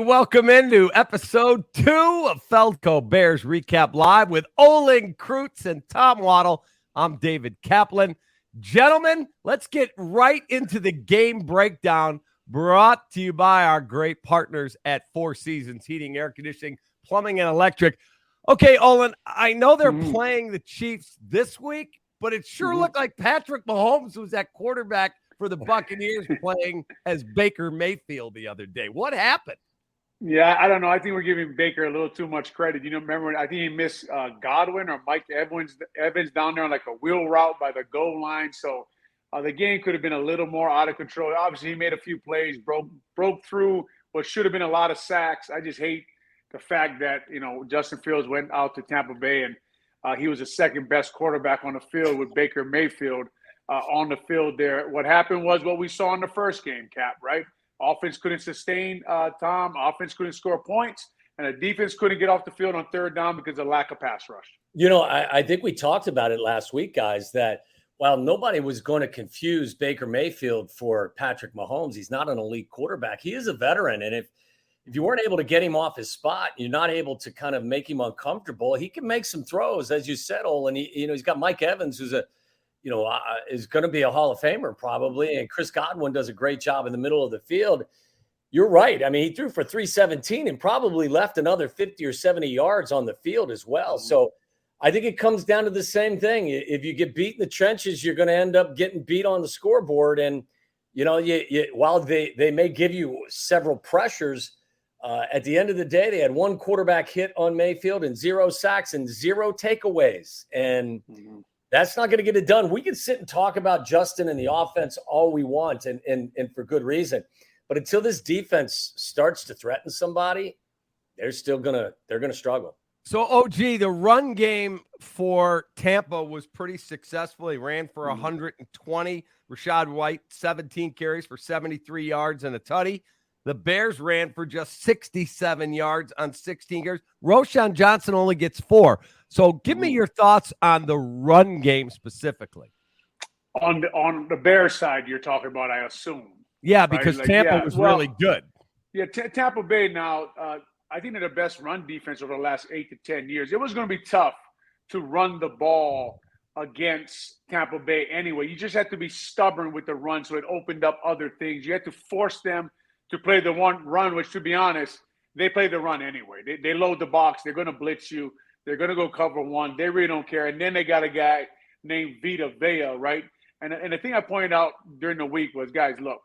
welcome into episode 2 of Feldco Bears Recap Live with Olin Kreutz and Tom Waddle. I'm David Kaplan. Gentlemen, let's get right into the game breakdown brought to you by our great partners at Four Seasons Heating, Air Conditioning, Plumbing, and Electric. Okay, Olin, I know they're playing the Chiefs this week, but it sure looked like Patrick Mahomes was at quarterback for the Buccaneers playing as Baker Mayfield the other day. What happened? Yeah, I don't know. I think we're giving Baker a little too much credit. You know, remember, I think he missed Godwin or Mike Evans down there on like a wheel route by the goal line. So the game could have been a little more out of control. Obviously, he made a few plays, broke through what should have been a lot of sacks. I just hate the fact that, you know, Justin Fields went out to Tampa Bay and he was the second best quarterback on the field with Baker Mayfield on the field there. What happened was what we saw in the first game, Cap, right? Offense couldn't sustain Tom. Offense couldn't score points. And the defense couldn't get off the field on third down because of lack of pass rush. You know, I think we talked about it last week, guys, that while nobody was going to confuse Baker Mayfield for Patrick Mahomes, he's not an elite quarterback. He is a veteran. And if you weren't able to get him off his spot, you're not able to kind of make him uncomfortable. He can make some throws, as you said, Olin. He's got Mike Evans, who's is going to be a Hall of Famer probably. And Chris Godwin does a great job in the middle of the field. You're right. I mean, he threw for 317 and probably left another 50 or 70 yards on the field as well. So I think it comes down to the same thing. If you get beat in the trenches, you're going to end up getting beat on the scoreboard. And, you know, while they may give you several pressures, at the end of the day, they had one quarterback hit on Mayfield and 0 sacks and 0 takeaways. And that's not going to get it done. We can sit and talk about Justin and the offense all we want, and for good reason. But until this defense starts to threaten somebody, they're gonna struggle. So, OG, the run game for Tampa was pretty successful. He ran for 120. Rachaad White, 17 carries for 73 yards and a tutty. The Bears ran for just 67 yards on 16 carries. Roschon Johnson only gets 4. So give me your thoughts on the run game specifically. On the Bears side, you're talking about, I assume. Yeah, because right? Tampa was really good. Yeah, Tampa Bay now, I think they're the best run defense over the last 8 to 10 years. It was going to be tough to run the ball against Tampa Bay anyway. You just had to be stubborn with the run, so it opened up other things. You had to force them to play the one run, which, to be honest, they play the run anyway. They load the box. They're going to blitz you. They're going to go cover one. They really don't care. And then they got a guy named Vita Vea, right? And the thing I pointed out during the week was, guys, look,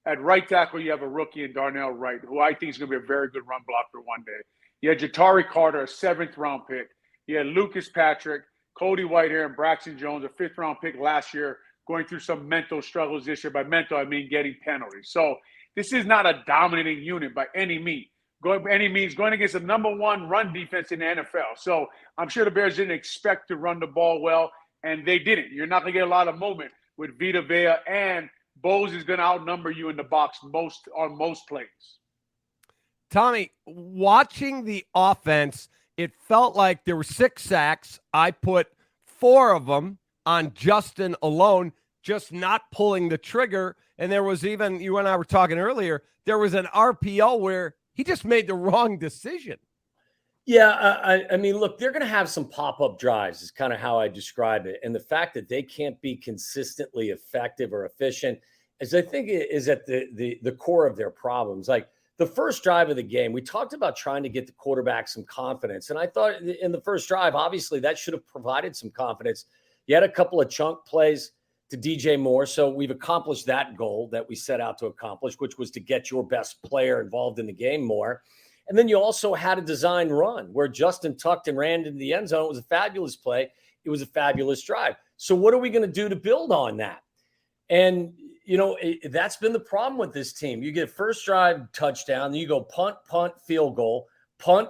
at right tackle, you have a rookie in Darnell Wright, who I think is going to be a very good run blocker one day. You had Jatari Carter, a 7th-round pick. You had Lucas Patrick, Cody Whitehair, and Braxton Jones, a 5th-round pick last year, going through some mental struggles this year. By mental, I mean getting penalties. So this is not a dominating unit by any means. Going against the number 1 run defense in the NFL. So I'm sure the Bears didn't expect to run the ball well, and they didn't. You're not going to get a lot of movement with Vita Vea, and Bose is going to outnumber you in the box on most plays. Tommy, watching the offense, it felt like there were 6 sacks. I put 4 of them on Justin alone, just not pulling the trigger. And there was even, you and I were talking earlier, there was an RPO where he just made the wrong decision. Yeah, I mean, look, they're going to have some pop-up drives is kind of how I describe it. And the fact that they can't be consistently effective or efficient is, I think, is at the core of their problems. Like the first drive of the game, we talked about trying to get the quarterback some confidence. And I thought in the first drive, obviously, that should have provided some confidence. You had a couple of chunk plays to DJ Moore. So we've accomplished that goal that we set out to accomplish, which was to get your best player involved in the game more. And then you also had a design run where Justin tucked and ran into the end zone. It was a fabulous play. It was a fabulous drive. So what are we going to do to build on that? And, you know, that's been the problem with this team. You get first drive touchdown, then you go punt, field goal, punt,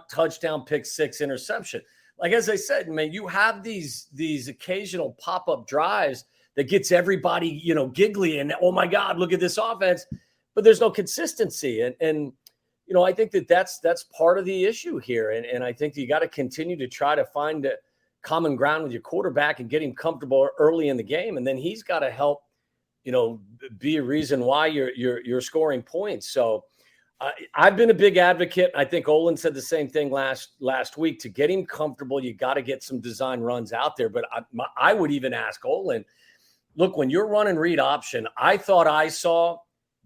touchdown, pick 6, interception. Like, as I said, man, you have these occasional pop-up drives that gets everybody, you know, giggly and, oh, my God, look at this offense. But there's no consistency. And you know, I think that's part of the issue here. And I think you got to continue to try to find a common ground with your quarterback and get him comfortable early in the game. And then he's got to help, you know, be a reason why you're scoring points. So I've been a big advocate. I think Olin said the same thing last week. To get him comfortable, you got to get some design runs out there. But I would even ask Olin, look, when you're running read option, I thought I saw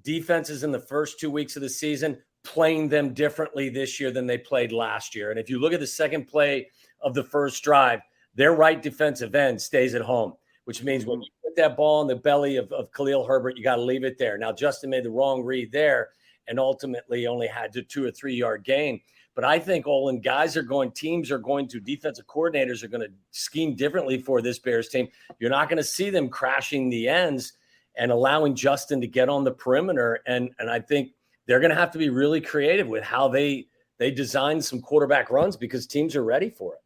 defenses in the first 2 weeks of the season playing them differently this year than they played last year. And if you look at the second play of the first drive, their right defensive end stays at home, which means when you put that ball in the belly of Khalil Herbert, you got to leave it there. Now, Justin made the wrong read there and ultimately only had a 2 or 3 yard gain. But I think, Olin, teams are going to, defensive coordinators are going to scheme differently for this Bears team. You're not going to see them crashing the ends and allowing Justin to get on the perimeter. And I think they're going to have to be really creative with how they design some quarterback runs because teams are ready for it.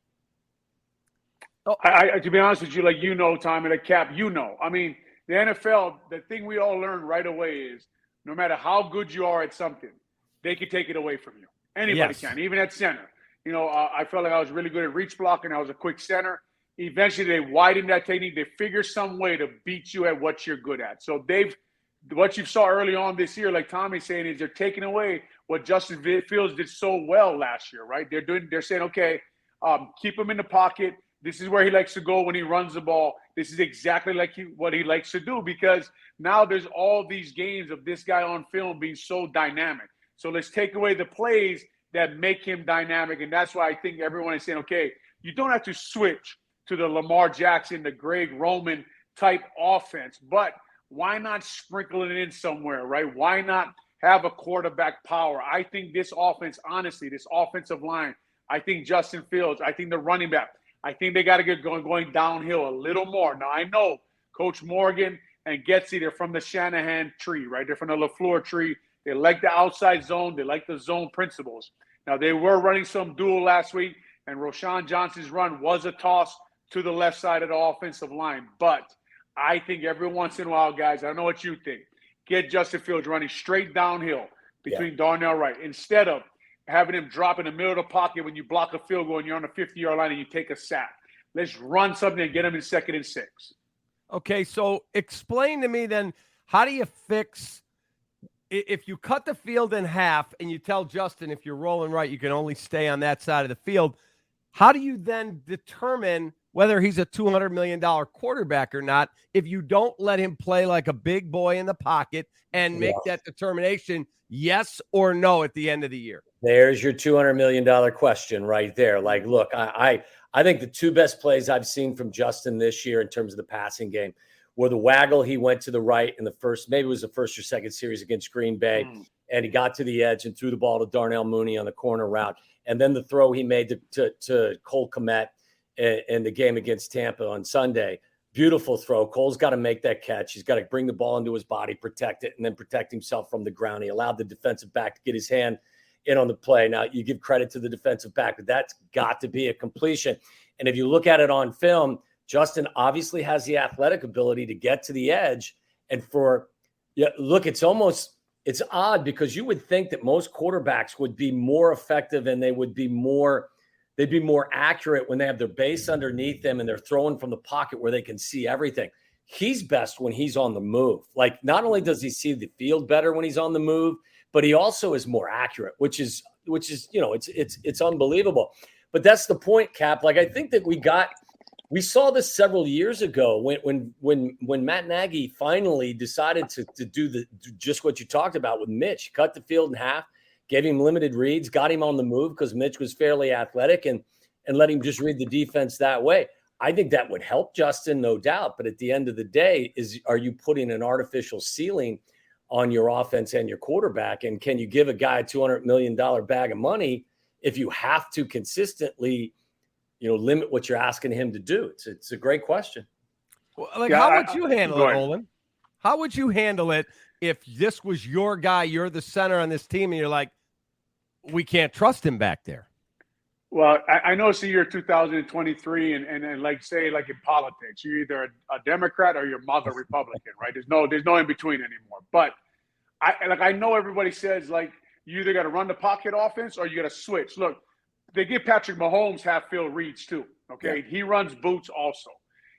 To be honest with you, Tom, and a Cap, I mean, the NFL, the thing we all learn right away is no matter how good you are at something, they can take it away from you. Anybody can, even at center. I felt like I was really good at reach blocking. I was a quick center. Eventually, they widen that technique. They figure some way to beat you at what you're good at. So what you saw early on this year, like Tommy's saying, is they're taking away what Justin Fields did so well last year, right? They're saying, okay, keep him in the pocket. This is where he likes to go when he runs the ball. This is exactly what he likes to do because now there's all these games of this guy on film being so dynamic. So let's take away the plays that make him dynamic. And that's why I think everyone is saying, okay, you don't have to switch to the Lamar Jackson, the Greg Roman type offense, but why not sprinkle it in somewhere, right? Why not have a quarterback power? I think this offense, honestly, this offensive line, I think Justin Fields, I think the running back, I think they got to get going downhill a little more. Now, I know Coach Morgan and Getsy, they're from the Shanahan tree, right? They're from the LaFleur tree. They like the outside zone. They like the zone principles. Now, they were running some duel last week, and Roshan Johnson's run was a toss to the left side of the offensive line. But I think every once in a while, guys, I don't know what you think, get Justin Fields running straight downhill between Darnell Wright instead of having him drop in the middle of the pocket when you block a field goal and you're on the 50-yard line and you take a sack. Let's run something and get him in 2nd and 6. Okay, so explain to me then, how do you fix if you cut the field in half and you tell Justin if you're rolling right, you can only stay on that side of the field, how do you then determine whether he's a $200 million quarterback or not if you don't let him play like a big boy in the pocket and make that determination yes or no at the end of the year? There's your $200 million question right there. Like, look, I think the two best plays I've seen from Justin this year in terms of the passing game were the waggle. He went to the right in the first, maybe it was the first or second series against Green Bay, and he got to the edge and threw the ball to Darnell Mooney on the corner route. And then the throw he made to Cole Kmet in the game against Tampa on Sunday. Beautiful throw. Cole's got to make that catch. He's got to bring the ball into his body, protect it, and then protect himself from the ground. He allowed the defensive back to get his hand in on the play. Now, you give credit to the defensive back, but that's got to be a completion. And if you look at it on film, Justin obviously has the athletic ability to get to the edge. And it's odd because you would think that most quarterbacks would be more effective and they'd be more accurate when they have their base underneath them and they're throwing from the pocket where they can see everything. He's best when he's on the move. Like, not only does he see the field better when he's on the move, but he also is more accurate, which is it's unbelievable. But that's the point, Cap. Like, I think that we saw this several years ago when Matt Nagy finally decided to do just what you talked about with Mitch, cut the field in half, gave him limited reads, got him on the move because Mitch was fairly athletic and let him just read the defense that way. I think that would help Justin, no doubt. But at the end of the day, are you putting an artificial ceiling on your offense and your quarterback? And can you give a guy a $200 million bag of money if you have to consistently, limit what you're asking him to do? It's a great question. Well, how would you handle it, Olin? How would you handle it if this was your guy, you're the center on this team, and you're like, we can't trust him back there? Well, I know it's the year 2023, and like in politics, you're either a Democrat or your mother Republican, right? There's no in between anymore. But I know everybody says like you either got to run the pocket offense or you got to switch. Look, they give Patrick Mahomes half-field reads too. Okay, yeah. He runs boots also.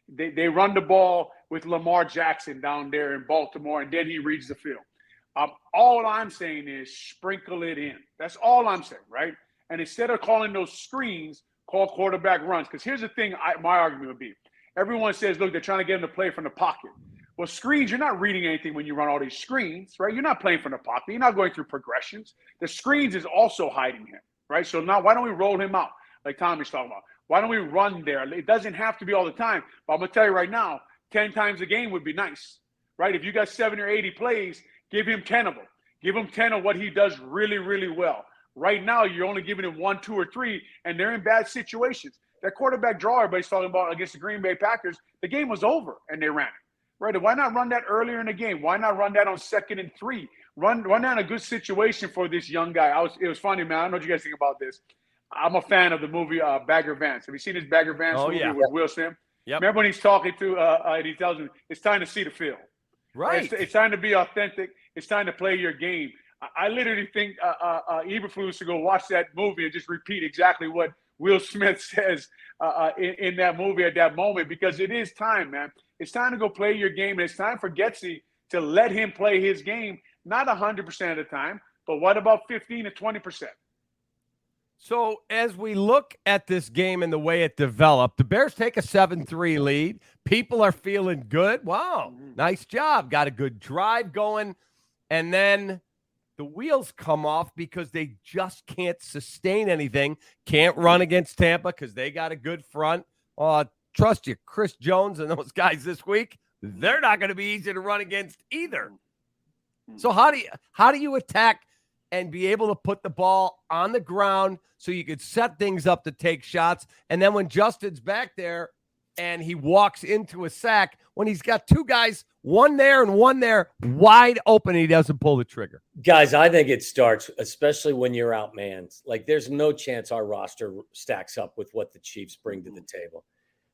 They run the ball with Lamar Jackson down there in Baltimore, and then he reads the field. All I'm saying is sprinkle it in. That's all I'm saying, right? And instead of calling those screens, call quarterback runs. Because here's the thing, my argument would be. Everyone says, look, they're trying to get him to play from the pocket. Well, screens, you're not reading anything when you run all these screens, right? You're not playing from the pocket. You're not going through progressions. The screens is also hiding him, right? So now why don't we roll him out like Tommy's talking about? Why don't we run there? It doesn't have to be all the time. But I'm going to tell you right now, 10 times a game would be nice, right? If you got 70 or 80 plays, give him 10 of them. Give him 10 of what he does really, really well. Right now, you're only giving him 1, 2, or 3, and they're in bad situations. That quarterback draw everybody's talking about against the Green Bay Packers, the game was over, and they ran it. Right? Why not run that earlier in the game? Why not run that on 2nd and 3? Run that in a good situation for this young guy. It was funny, man. I don't know what you guys think about this. I'm a fan of the movie Bagger Vance. Have you seen this Bagger Vance movie with Will Smith? Yep. Remember when he's talking to and he tells him, it's time to see the field. Right. It's time to be authentic. It's time to play your game. I literally think Eberflus should go watch that movie and just repeat exactly what Will Smith says in that movie at that moment, because it is time, man. It's time to go play your game, and it's time for Getsy to let him play his game, not 100% of the time, but what about 15 to 20%? So as we look at this game and the way it developed, the Bears take a 7-3 lead. People are feeling good. Wow, nice job. Got a good drive going. And then the wheels come off because they just can't sustain anything. Can't run against Tampa because they got a good front. Trust you, Chris Jones and those guys this week, they're not going to be easy to run against either. So how do you attack and be able to put the ball on the ground so you could set things up to take shots? And then when Justin's back there and he walks into a sack, when he's got 2 guys, one there and one there, wide open, he doesn't pull the trigger. Guys, I think it starts, especially when you're outmanned. Like, there's no chance our roster stacks up with what the Chiefs bring to the table.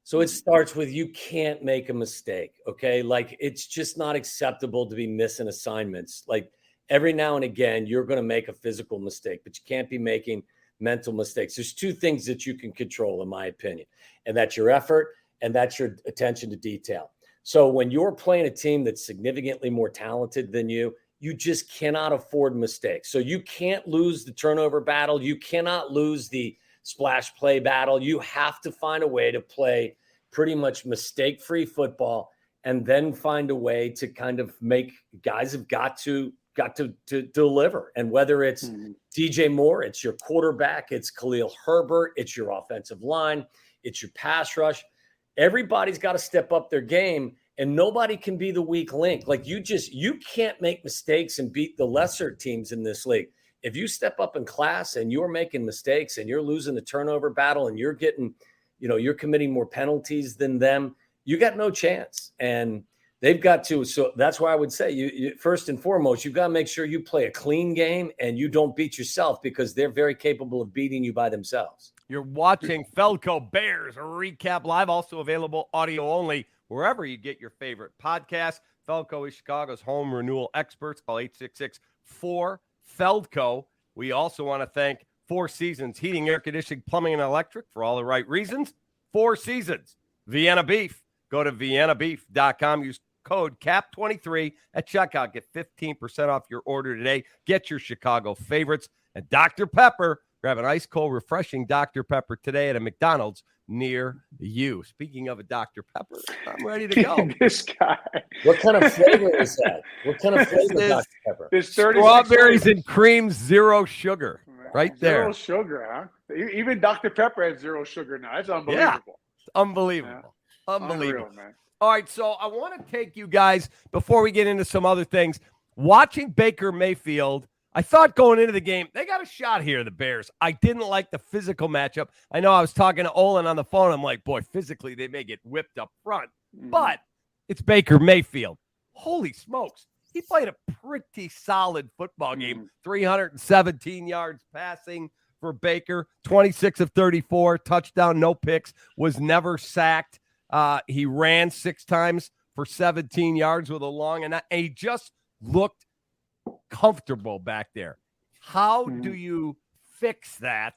So it starts with, you can't make a mistake, okay? Like, it's just not acceptable to be missing assignments. Like, every now and again, you're going to make a physical mistake, but you can't be making mental mistakes. There's 2 things that you can control, in my opinion, and that's your effort and that's your attention to detail. So when you're playing a team that's significantly more talented than you, you just cannot afford mistakes. So you can't lose the turnover battle. You cannot lose the splash play battle. You have to find a way to play pretty much mistake-free football and then find a way to kind of make guys have got to deliver. And whether it's DJ Moore, it's your quarterback, it's Khalil Herbert, it's your offensive line, it's your pass rush. Everybody's got to step up their game, and nobody can be the weak link. Like, you can't make mistakes and beat the lesser teams in this league. If you step up in class and you're making mistakes and you're losing the turnover battle and you're getting, you're committing more penalties than them, you got no chance. And they've got to. So that's why I would say, you first and foremost, you've got to make sure you play a clean game and you don't beat yourself, because they're very capable of beating you by themselves. You're watching Feldco Bears Recap Live, also available audio only wherever you get your favorite podcast. Feldco is Chicago's home renewal experts. Call 866-4-FELDCO. We also want to thank 4 Seasons Heating, Air Conditioning, Plumbing, and Electric for all the right reasons. 4 Seasons. Vienna Beef. Go to viennabeef.com. Use code CAP23 at checkout. Get 15% off your order today. Get your Chicago favorites. And Dr. Pepper. Grab an ice cold, refreshing Dr. Pepper today at a McDonald's near you. Speaking of a Dr. Pepper, I'm ready to go. This guy. What kind of flavor is that? What kind of flavor is Dr. Pepper? There's strawberries and cream, 0 sugar. Right there. 0 sugar, huh? Even Dr. Pepper has 0 sugar now. That's unbelievable. Yeah, unbelievable. Yeah. Unbelievable. Unreal, man. All right, so I want to take you guys, before we get into some other things, watching Baker Mayfield, I thought going into the game, they got a shot here, the Bears. I didn't like the physical matchup. I know I was talking to Olin on the phone. I'm like, boy, physically they may get whipped up front. But it's Baker Mayfield. Holy smokes. He played a pretty solid football game. 317 yards passing for Baker. 26 of 34. Touchdown, no picks. Was never sacked. He ran 6 times for 17 yards with a long, and he just looked comfortable back there. How do you fix that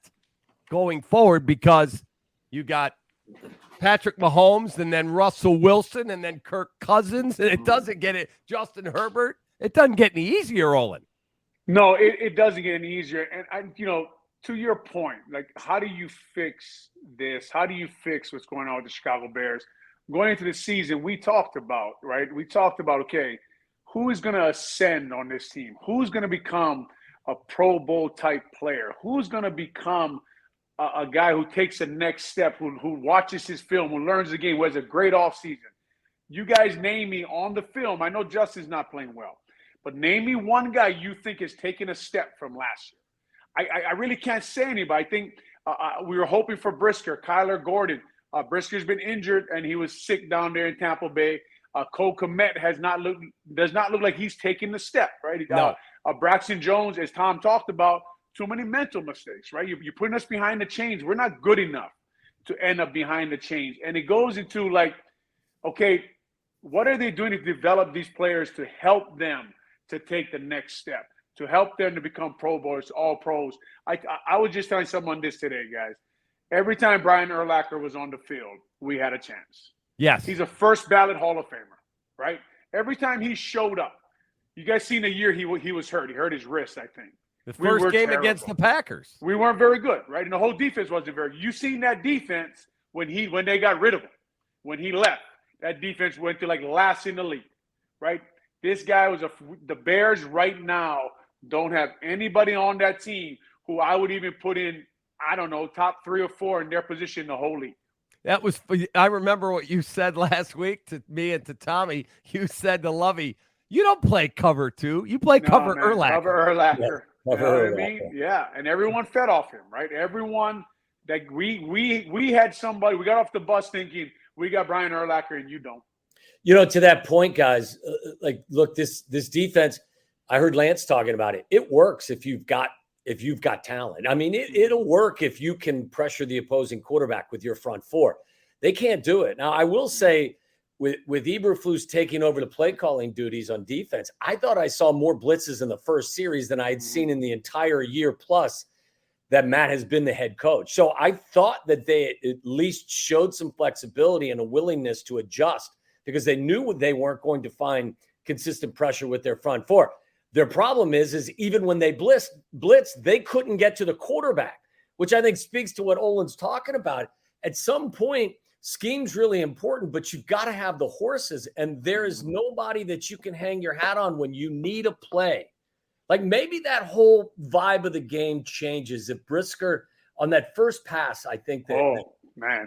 going forward? Because you got Patrick Mahomes and then Russell Wilson and then Kirk Cousins, and it doesn't get it. Justin Herbert. It doesn't get any easier, Olin. No, it doesn't get any easier. And to your point, like, how do you fix this? How do you fix what's going on with the Chicago Bears? Going into the season, we talked about, okay, who is going to ascend on this team? Who's going to become a Pro Bowl type player? Who's going to become a guy who takes the next step, who watches his film, who learns the game, who has a great offseason? You guys name me on the film. I know Justin's not playing well, but name me one guy you think is taking a step from last year. I really can't say anybody. I think we were hoping for Brisker, Kyler Gordon. Brisker's been injured, and he was sick down there in Tampa Bay. Cole Kmet does not look like he's taking the step, right? No. Braxton Jones, as Tom talked about, too many mental mistakes, right? You're putting us behind the chains. We're not good enough to end up behind the chains. And it goes into like, okay, what are they doing to develop these players to help them to take the next step, to help them to become Pro Bowlers, all pros? I was just telling someone this today, guys. Every time Brian Urlacher was on the field, we had a chance. Yes. He's a first ballot Hall of Famer, right? Every time he showed up, you guys seen the year he was hurt. He hurt his wrist, I think. The first game against the Packers. We weren't very good, right? And the whole defense wasn't very good. You seen that defense when they got rid of him, when he left. That defense went to like last in the league, right? This guy the Bears right now don't have anybody on that team who I would even put in, I don't know, top 3 or 4 in their position in the whole league. I remember what you said last week to me and to Tommy. You said to Lovey, you don't play cover 2. You play cover Urlacher. Cover Urlacher. Yeah, you know what I mean? Yeah. And everyone fed off him, right? Everyone that we had somebody, we got off the bus thinking we got Brian Urlacher and you don't. To that point, guys, look, this defense, I heard Lance talking about it. It works if you've got talent. I mean, it'll work if you can pressure the opposing quarterback with your front 4. They can't do it. Now, I will say with Eberflus taking over the play calling duties on defense, I thought I saw more blitzes in the first series than I had seen in the entire year plus that Matt has been the head coach. So I thought that they at least showed some flexibility and a willingness to adjust because they knew they weren't going to find consistent pressure with their front 4. Their problem is even when they blitz, they couldn't get to the quarterback, which I think speaks to what Olin's talking about. At some point, scheme's really important, but you've got to have the horses, and there is nobody that you can hang your hat on when you need a play. Like maybe that whole vibe of the game changes if Brisker on that first pass, I think that.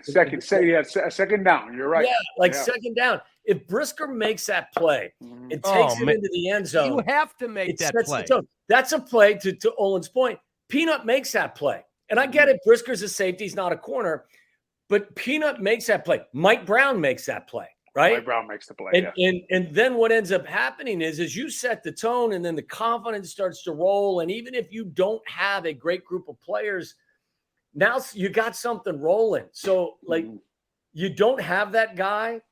Second down. You're right. Yeah, second down. If Brisker makes that play and takes it into the end zone, you have to make that play. That's a play to Olin's point. Peanut makes that play. And I get it. Brisker's a safety. He's not a corner. But Peanut makes that play. Mike Brown makes that play, right? Mike Brown makes the play, and then what ends up happening is you set the tone and then the confidence starts to roll. And even if you don't have a great group of players, now you got something rolling. So, you don't have that guy.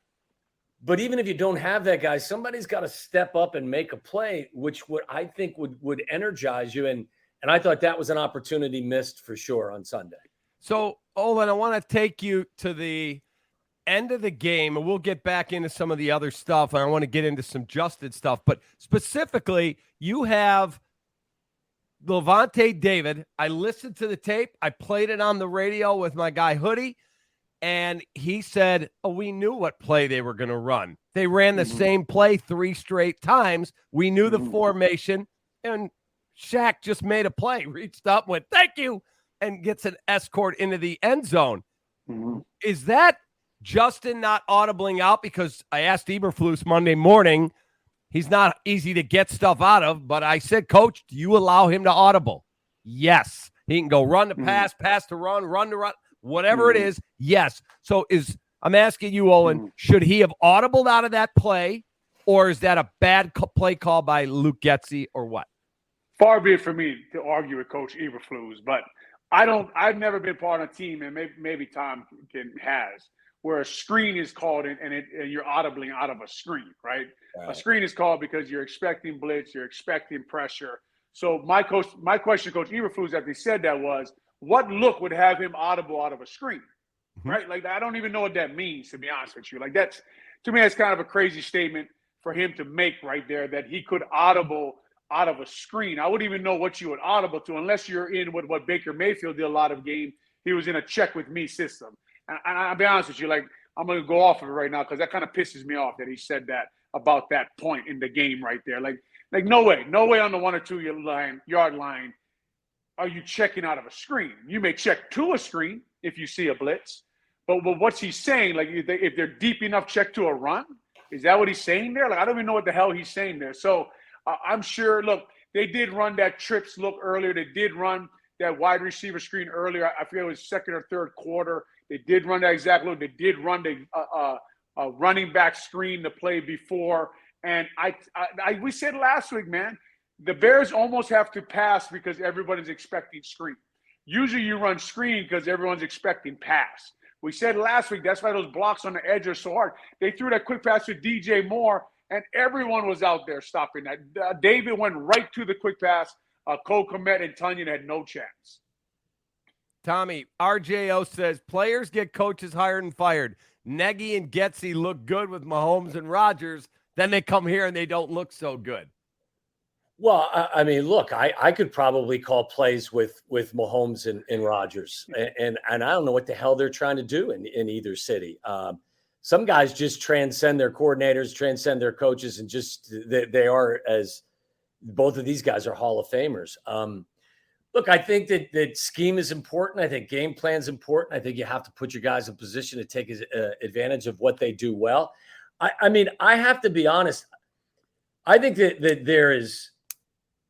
But even if you don't have that guy, somebody's got to step up and make a play, which I think would energize you. And I thought that was an opportunity missed for sure on Sunday. So, Olin, I want to take you to the end of the game, and we'll get back into some of the other stuff. And I want to get into some Justin stuff. But specifically, you have Levante David. I listened to the tape. I played it on the radio with my guy Hoodie. And he said, we knew what play they were going to run. They ran the same play 3 straight times. We knew the formation. And Shaq just made a play, reached up, went, thank you, and gets an escort into the end zone. Is that Justin not audibling out? Because I asked Eberflus Monday morning. He's not easy to get stuff out of. But I said, Coach, do you allow him to audible? Yes. He can go run to pass, pass to run to run. Whatever it is, yes. So I'm asking you, Olin, should he have audibled out of that play, or is that a bad play call by Luke Getsy, or what? Far be it for me to argue with Coach Eberflus, but I've never been part of a team, and maybe Tom has, where a screen is called and you're audibling out of a screen, right? A screen is called because you're expecting blitz, you're expecting pressure. So my question to Coach Eberflus after he said that was, what look would have him audible out of a screen, right? Like, I don't even know what that means, to be honest with you. Like, to me, that's kind of a crazy statement. for him to make right there that he could audible out of a screen. I wouldn't even know what you would audible to unless you're in what Baker Mayfield did a lot of game. He was in a check with me system. And I'll be honest with you, like, I'm going to go off of it right now because that kind of pisses me off that he said that about that point in the game right there. Like no way on the 1 or 2 yard line are you checking out of a screen. You may check to a screen if you see a blitz, but what's he saying? Like, if they're deep enough, check to a run? Is that what he's saying there? Like, I don't even know what the hell he's saying there. So I'm sure, look, they did run that trips look earlier. They did run that wide receiver screen earlier. I forget it was second or third quarter. They did run that exact look. They did run the running back screen the play before. And we said last week, man, the Bears almost have to pass because everybody's expecting screen. Usually you run screen because everyone's expecting pass. We said last week, that's why those blocks on the edge are so hard. They threw that quick pass to DJ Moore, and everyone was out there stopping that. David went right to the quick pass. Cole Kmet and Tunyon had no chance. Tommy, RJO says, players get coaches hired and fired. Nagy and Getsy look good with Mahomes and Rodgers. Then they come here and they don't look so good. Well, I mean, look, I could probably call plays with Mahomes and Rodgers, and I don't know what the hell they're trying to do in either city. Some guys just transcend their coordinators, transcend their coaches, and just they are, as both of these guys are Hall of Famers. Look, I think that scheme is important. I think game plan is important. I think you have to put your guys in position to take advantage of what they do well. I mean, I have to be honest. I think that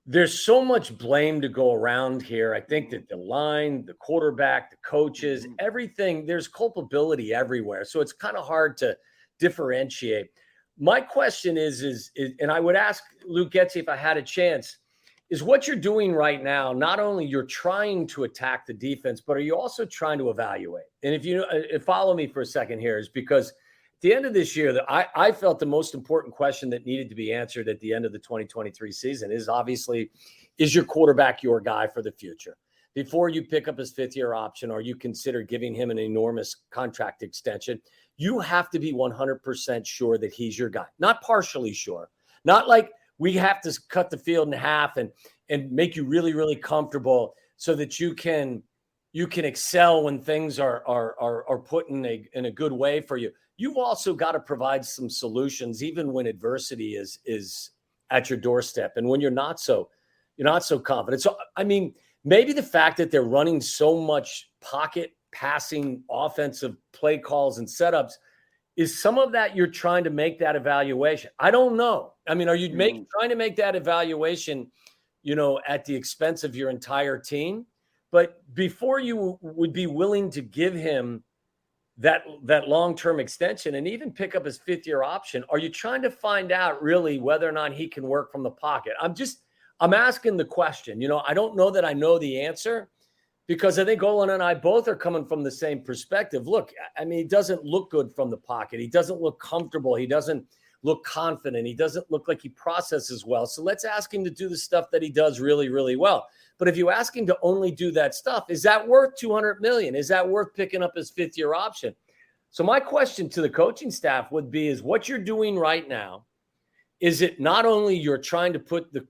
there's so much blame to go around here. I think that the line, the quarterback, the coaches, everything, there's culpability everywhere. So it's kind of hard to differentiate. My question is, and I would ask Luke Getsy if I had a chance, is what you're doing right now, not only you're trying to attack the defense, but are you also trying to evaluate? And if you follow me for a second here, is because at the end of this year, I felt the most important question that needed to be answered at the end of the 2023 season is obviously, is your quarterback your guy for the future? Before you pick up his fifth-year option or you consider giving him an enormous contract extension, you have to be 100% sure that he's your guy. Not partially sure. Not like we have to cut the field in half and make you really, really comfortable so that you can excel when things are put in a good way for you. You've also got to provide some solutions, even when adversity is at your doorstep and when you're not so confident. So, I mean, maybe the fact that they're running so much pocket passing offensive play calls and setups is some of that you're trying to make that evaluation. I don't know. I mean, are you trying to make that evaluation, at the expense of your entire team? But before you would be willing to give him that long-term extension and even pick up his fifth-year option, are you trying to find out really whether or not he can work from the pocket? I'm asking the question. I don't know that I know the answer because I think Olin and I both are coming from the same perspective. Look, I mean, he doesn't look good from the pocket. He doesn't look comfortable. He doesn't look confident. He doesn't look like he processes well. So let's ask him to do the stuff that he does really, really well. But if you ask him to only do that stuff, is that worth $200 million? Is that worth picking up his fifth-year option? So my question to the coaching staff would be, is what you're doing right now, is it not only you're trying to put the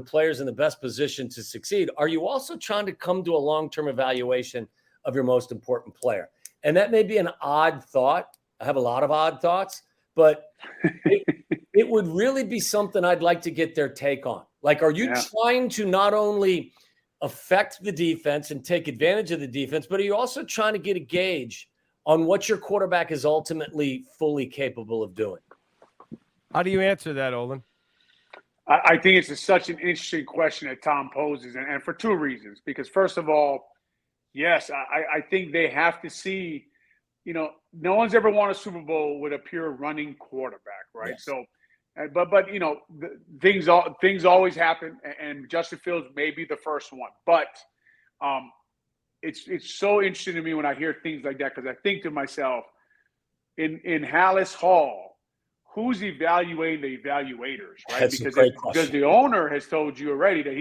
players in the best position to succeed, are you also trying to come to a long-term evaluation of your most important player? And that may be an odd thought. I have a lot of odd thoughts, but it would really be something I'd like to get their take on. Like, are you trying to not only affect the defense and take advantage of the defense, but are you also trying to get a gauge on what your quarterback is ultimately fully capable of doing? How do you answer that, Olin? I think it's such an interesting question that Tom poses, and for two reasons. Because first of all, yes, I think they have to see, no one's ever won a Super Bowl with a pure running quarterback, right? Yes. So, but things always happen, and Justin Fields may be the first one. But it's so interesting to me when I hear things like that because I think to myself, in Hallis Hall, who's evaluating the evaluators, right? That's because the owner has told you already that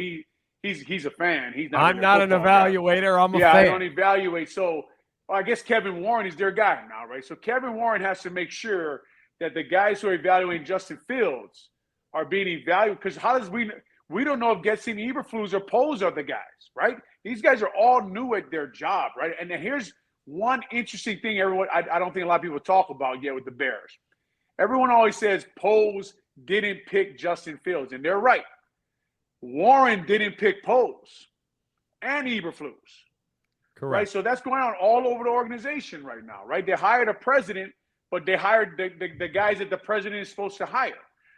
he's a fan. He's not. I'm not an evaluator. I'm a fan. I don't evaluate. So I guess Kevin Warren is their guy now, right? So Kevin Warren has to make sure that the guys who are evaluating Justin Fields are being evaluated, because how does we don't know if Getsin, Eberflus, or Poles are the guys, right? These guys are all new at their job, right? And then here's one interesting thing I don't think a lot of people talk about yet with the Bears. Everyone always says Poles didn't pick Justin Fields, and they're right. Warren didn't pick Poles and Eberflus. Correct. Right? So that's going on all over the organization right now, right? They hired a president, but they hired the guys that the president is supposed to hire.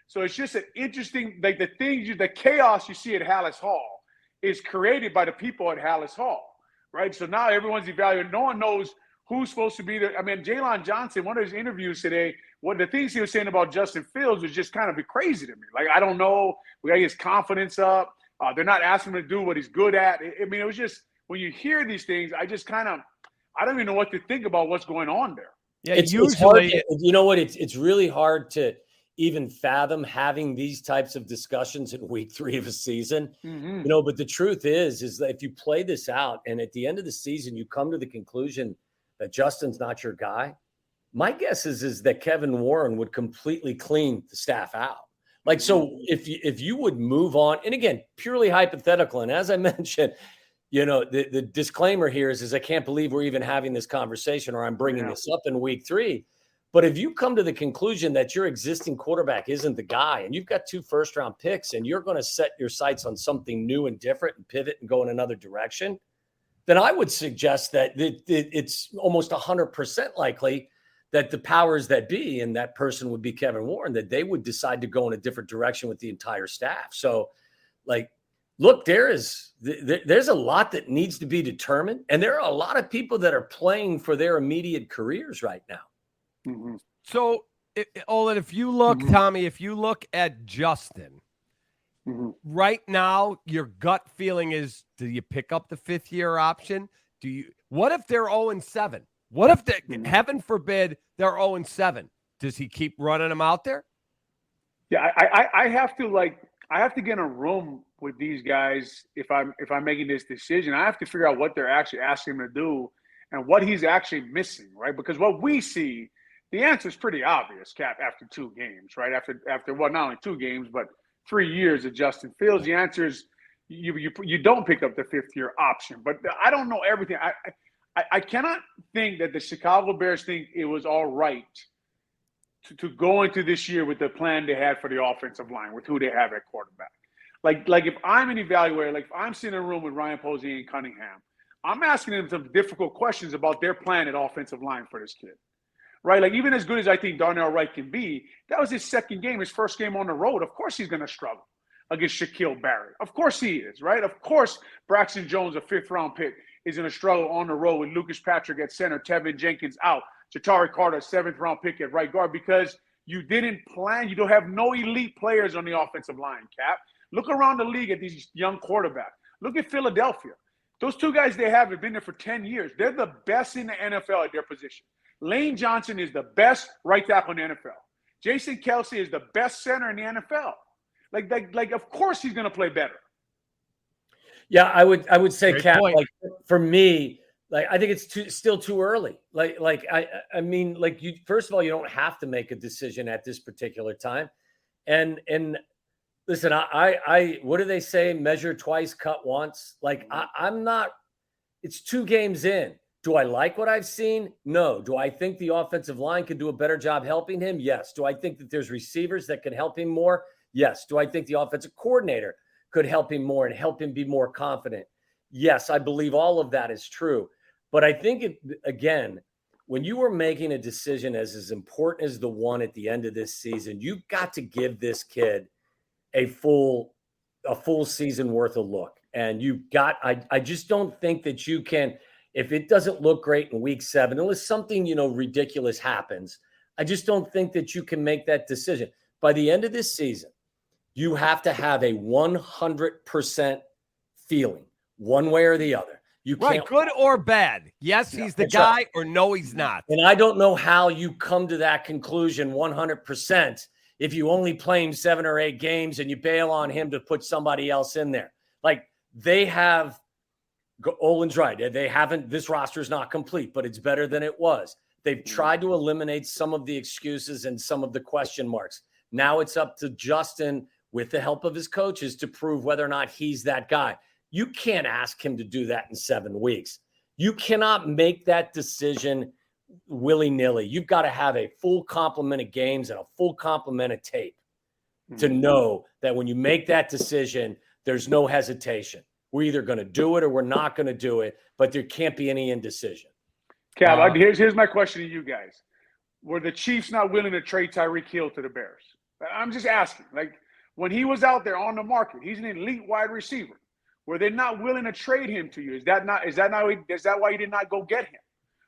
So it's just an interesting, like the chaos you see at Hallis Hall is created by the people at Hallis Hall, right? So now everyone's evaluating. No one knows who's supposed to be there. I mean, Jalen Johnson, one of his interviews today, one of the things he was saying about Justin Fields was just kind of crazy to me. Like, I don't know. We got to get his confidence up. They're not asking him to do what he's good at. I mean, it was just, when you hear these things, I don't even know what to think about what's going on there. Yeah, it's hard you know what? It's really hard to even fathom having these types of discussions in week 3 of a season. Mm-hmm. You know, but the truth is that if you play this out and at the end of the season you come to the conclusion that Justin's not your guy, my guess is that Kevin Warren would completely clean the staff out. Like, so if you would move on, and again, purely hypothetical, and as I mentioned, you know, the disclaimer here is I can't believe we're even having this conversation, or I'm bringing this up in week 3. But if you come to the conclusion that your existing quarterback isn't the guy, and you've got 2 first-round picks, and you're going to set your sights on something new and different and pivot and go in another direction, then I would suggest that it's almost 100% likely that the powers that be, and that person would be Kevin Warren, that they would decide to go in a different direction with the entire staff. So, like, look, there's a lot that needs to be determined, and there are a lot of people that are playing for their immediate careers right now. Mm-hmm. So, Olin, if you look, Tommy, if you look at Justin, right now, your gut feeling is, do you pick up the 5th-year option? What if they're 0-7? What if, heaven forbid, they're 0-7? Does he keep running them out there? Yeah, I have to get in a room with these guys if I'm making this decision. I have to figure out what they're actually asking him to do and what he's actually missing, right? Because what we see, the answer is pretty obvious, Cap, after 2 games, right? After well, not only 2 games, but 3 years of Justin Fields. The answer is you don't pick up the 5th-year option. But I don't know everything. I cannot think that the Chicago Bears think it was all right to go into this year with the plan they had for the offensive line, with who they have at quarterback. Like if I'm an evaluator, like if I'm sitting in a room with Ryan Posey and Cunningham, I'm asking them some difficult questions about their plan at offensive line for this kid. Right? Like, even as good as I think Darnell Wright can be, that was his 2nd game, his 1st game on the road. Of course he's going to struggle against Shaquille Barrett. Of course he is, right? Of course Braxton Jones, a 5th-round pick, is going to struggle on the road with Lucas Patrick at center, Tevin Jenkins out, Jatari Carter, 7th-round pick at right guard, because you didn't plan. You don't have no elite players on the offensive line, Cap. Look around the league at these young quarterbacks. Look at Philadelphia. Those 2 guys they have been there for 10 years. They're the best in the NFL at their position. Lane Johnson is the best right tackle in the NFL. Jason Kelsey is the best center in the NFL. Like of course he's going to play better. Yeah, I would say, Cap, like, for me, like, I think it's still too early. I mean, you, first of all, you don't have to make a decision at this particular time. And listen, I what do they say? Measure twice, cut once. Like, I'm not, it's 2 games in. Do I like what I've seen? No. Do I think the offensive line could do a better job helping him? Yes. Do I think that there's receivers that can help him more? Yes. Do I think the offensive coordinator could help him more and help him be more confident? Yes, I believe all of that is true. But I think, again, when you are making a decision as important as the one at the end of this season, you've got to give this kid a full season worth of look. And I just don't think that you can, if it doesn't look great in week 7, unless something, ridiculous happens, I just don't think that you can make that decision. By the end of this season, you have to have a 100% feeling, one way or the other. You can't, right, good or bad. Yes, he's the guy, right, or no, he's not. And I don't know how you come to that conclusion 100% if you only play him 7 or 8 games and you bail on him to put somebody else in there. Like, they have, Olin's right. They haven't, this roster is not complete, but it's better than it was. They've tried to eliminate some of the excuses and some of the question marks. Now it's up to Justin, with the help of his coaches, to prove whether or not he's that guy. You can't ask him to do that in 7 weeks. You cannot make that decision willy-nilly. You've got to have a full complement of games and a full complement of tape to know that when you make that decision, there's no hesitation. We're either going to do it or we're not going to do it, but there can't be any indecision. Cap, here's my question to you guys. Were the Chiefs not willing to trade Tyreek Hill to the Bears? I'm just asking. Like, when he was out there on the market, he's an elite wide receiver. Were they not willing to trade him to you? Is that why you did not go get him?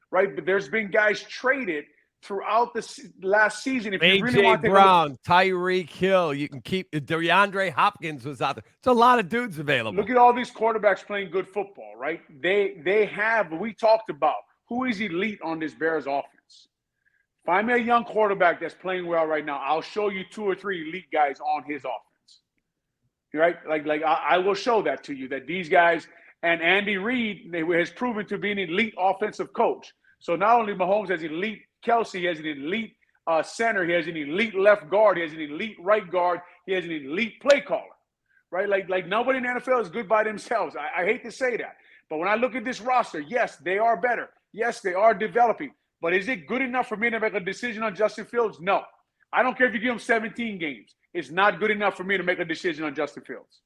Right? But there's been guys traded throughout the last season. If you really want to Brown, Tyreek Hill, you can keep DeAndre Hopkins was out there. It's a lot of dudes available. Look at all these quarterbacks playing good football, right? They have, we talked about who is elite on this Bears offense. Find me a young quarterback that's playing well right now. I'll show you 2 or 3 elite guys on his offense. Right? Like I will show that to you, that these guys, and Andy Reid has proven to be an elite offensive coach. So not only Mahomes has elite Kelsey, he has an elite center, he has an elite left guard, he has an elite right guard, he has an elite play caller. Right? Like nobody in the NFL is good by themselves. I hate to say that. But when I look at this roster, yes, they are better. Yes, they are developing. But is it good enough for me to make a decision on Justin Fields? No. I don't care if you give him 17 games. It's not good enough for me to make a decision on Justin Fields.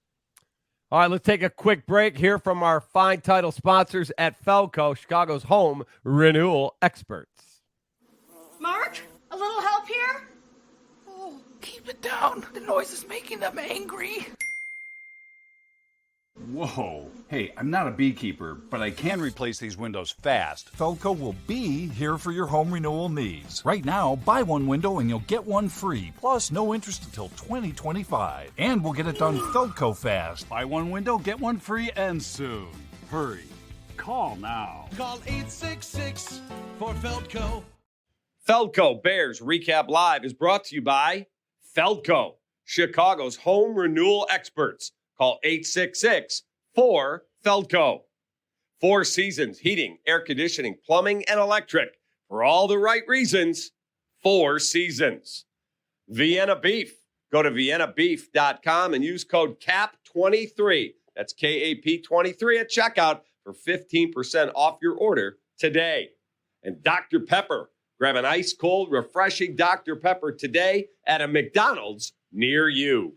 All right, let's take a quick break here from our fine title sponsors at Feldco, Chicago's home renewal experts. Mark, a little help here? Oh, keep it down. The noise is making them angry. Whoa. Hey, I'm not a beekeeper, but I can replace these windows fast. Feldco will be here for your home renewal needs. Right now, buy one window and you'll get one free, plus no interest until 2025. And we'll get it done Feldco fast. Buy one window, get one free, and soon. Hurry. Call now. Call 866 for Feldco. Feldco Bears Recap Live is brought to you by Feldco, Chicago's home renewal experts. Call 866-4-FELDCO. 4 Seasons Heating, Air Conditioning, Plumbing, and Electric. For all the right reasons, 4 Seasons. Vienna Beef. Go to viennabeef.com and use code CAP23. That's KAP23 at checkout for 15% off your order today. And Dr. Pepper. Grab an ice-cold, refreshing Dr. Pepper today at a McDonald's near you.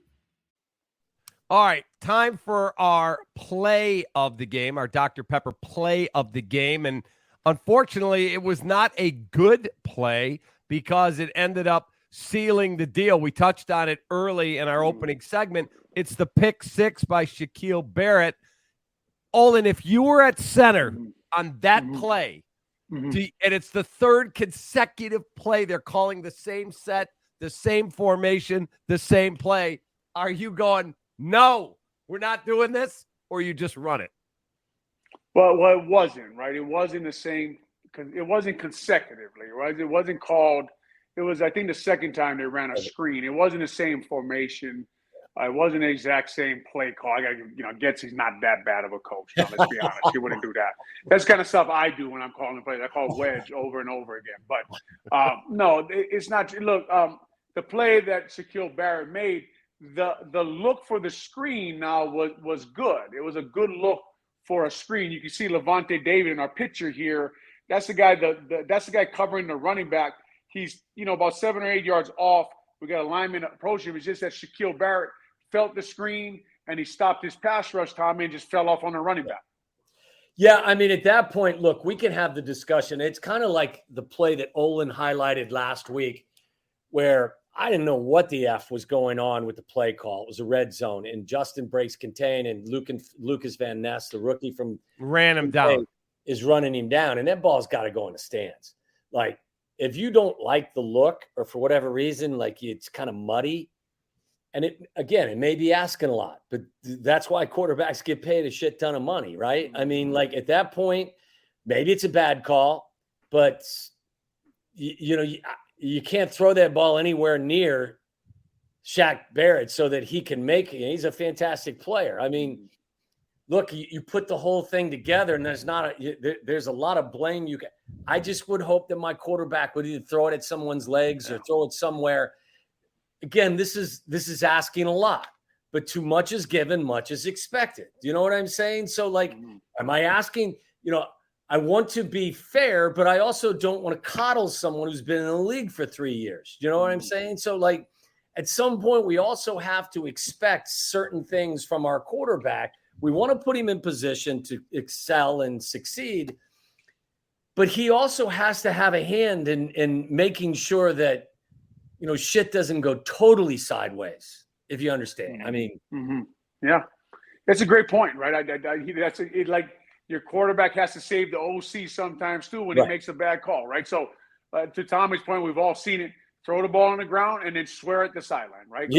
All right, time for our play of the game, our Dr. Pepper play of the game. And unfortunately, it was not a good play because it ended up sealing the deal. We touched on it early in our opening segment. It's the pick 6 by Shaquille Barrett. Olin, if you were at center on that play, and it's the 3rd consecutive play, they're calling the same set, the same formation, the same play. Are you going, no, we're not doing this, or you just run it? Well, it wasn't, right? It wasn't the same. It wasn't consecutively, right? It wasn't called. It was, I think, the second time they ran a screen. It wasn't the same formation. It wasn't the exact same play call. I got, Getsy's not that bad of a coach. Now, let's be honest. He wouldn't do that. That's kind of stuff I do when I'm calling plays. I call wedge over and over again. But no, it's not. Look, the play that Shaquille Barrett made, the look for the screen now was good. It was a good look for a screen. You can see Levante David in our picture here. That's the guy. That's the guy covering the running back. He's about 7 or 8 yards off. We got a lineman approaching him. It's just that Shaquille Barrett felt the screen and he stopped his pass rush, Tommy, and just fell off on the running back. Yeah, I mean, at that point, look, we can have the discussion. It's kind of like the play that Olin highlighted last week where I didn't know what the F was going on with the play call. It was a red zone, and Justin breaks contain, and Lucas Van Ness, the rookie from ran him down, is running him down, and that ball's got to go in the stands. Like, if you don't like the look or for whatever reason, like it's kind of muddy, and it may be asking a lot, but that's why quarterbacks get paid a shit ton of money, right? I mean, like at that point, maybe it's a bad call, but you can't throw that ball anywhere near Shaq Barrett so that he can make it. He's a fantastic player. I mean, look, you put the whole thing together, and there's a lot of blame you can. I just would hope that my quarterback would either throw it at someone's legs or throw it somewhere. Again, this is asking a lot, but too much is given, much is expected. Do you know what I'm saying? So, like, am I asking? I want to be fair, but I also don't want to coddle someone who's been in the league for 3 years. Do you know what I'm saying? So, like, at some point, we also have to expect certain things from our quarterback. We want to put him in position to excel and succeed, but he also has to have a hand in making sure that, shit doesn't go totally sideways, if you understand. I mean, yeah, that's a great point, right? Like your quarterback has to save the OC sometimes too when he makes a bad call, right? So to Tommy's point, we've all seen it. Throw the ball on the ground and then swear at the sideline, right?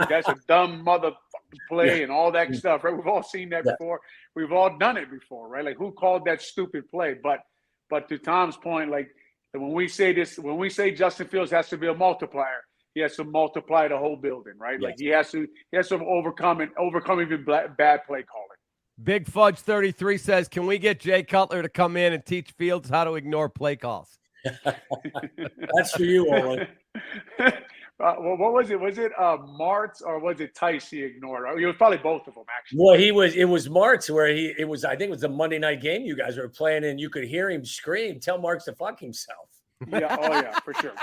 That's a dumb motherfucking play and all that stuff, right? We've all seen that before. We've all done it before, right? Like, who called that stupid play? But to Tom's point, like, when we say Justin Fields has to be a multiplier, he has to multiply the whole building, right? Like, he has to overcome even bad play calling. Big Fudge 33 says, can we get Jay Cutler to come in and teach Fields how to ignore play calls? That's for you, Olin. What was it? Was it Martz or was it Tice he ignored? It was probably both of them, actually. Well, it was Martz where I think it was the Monday night game you guys were playing, and you could hear him scream, tell Martz to fuck himself. Yeah, for sure.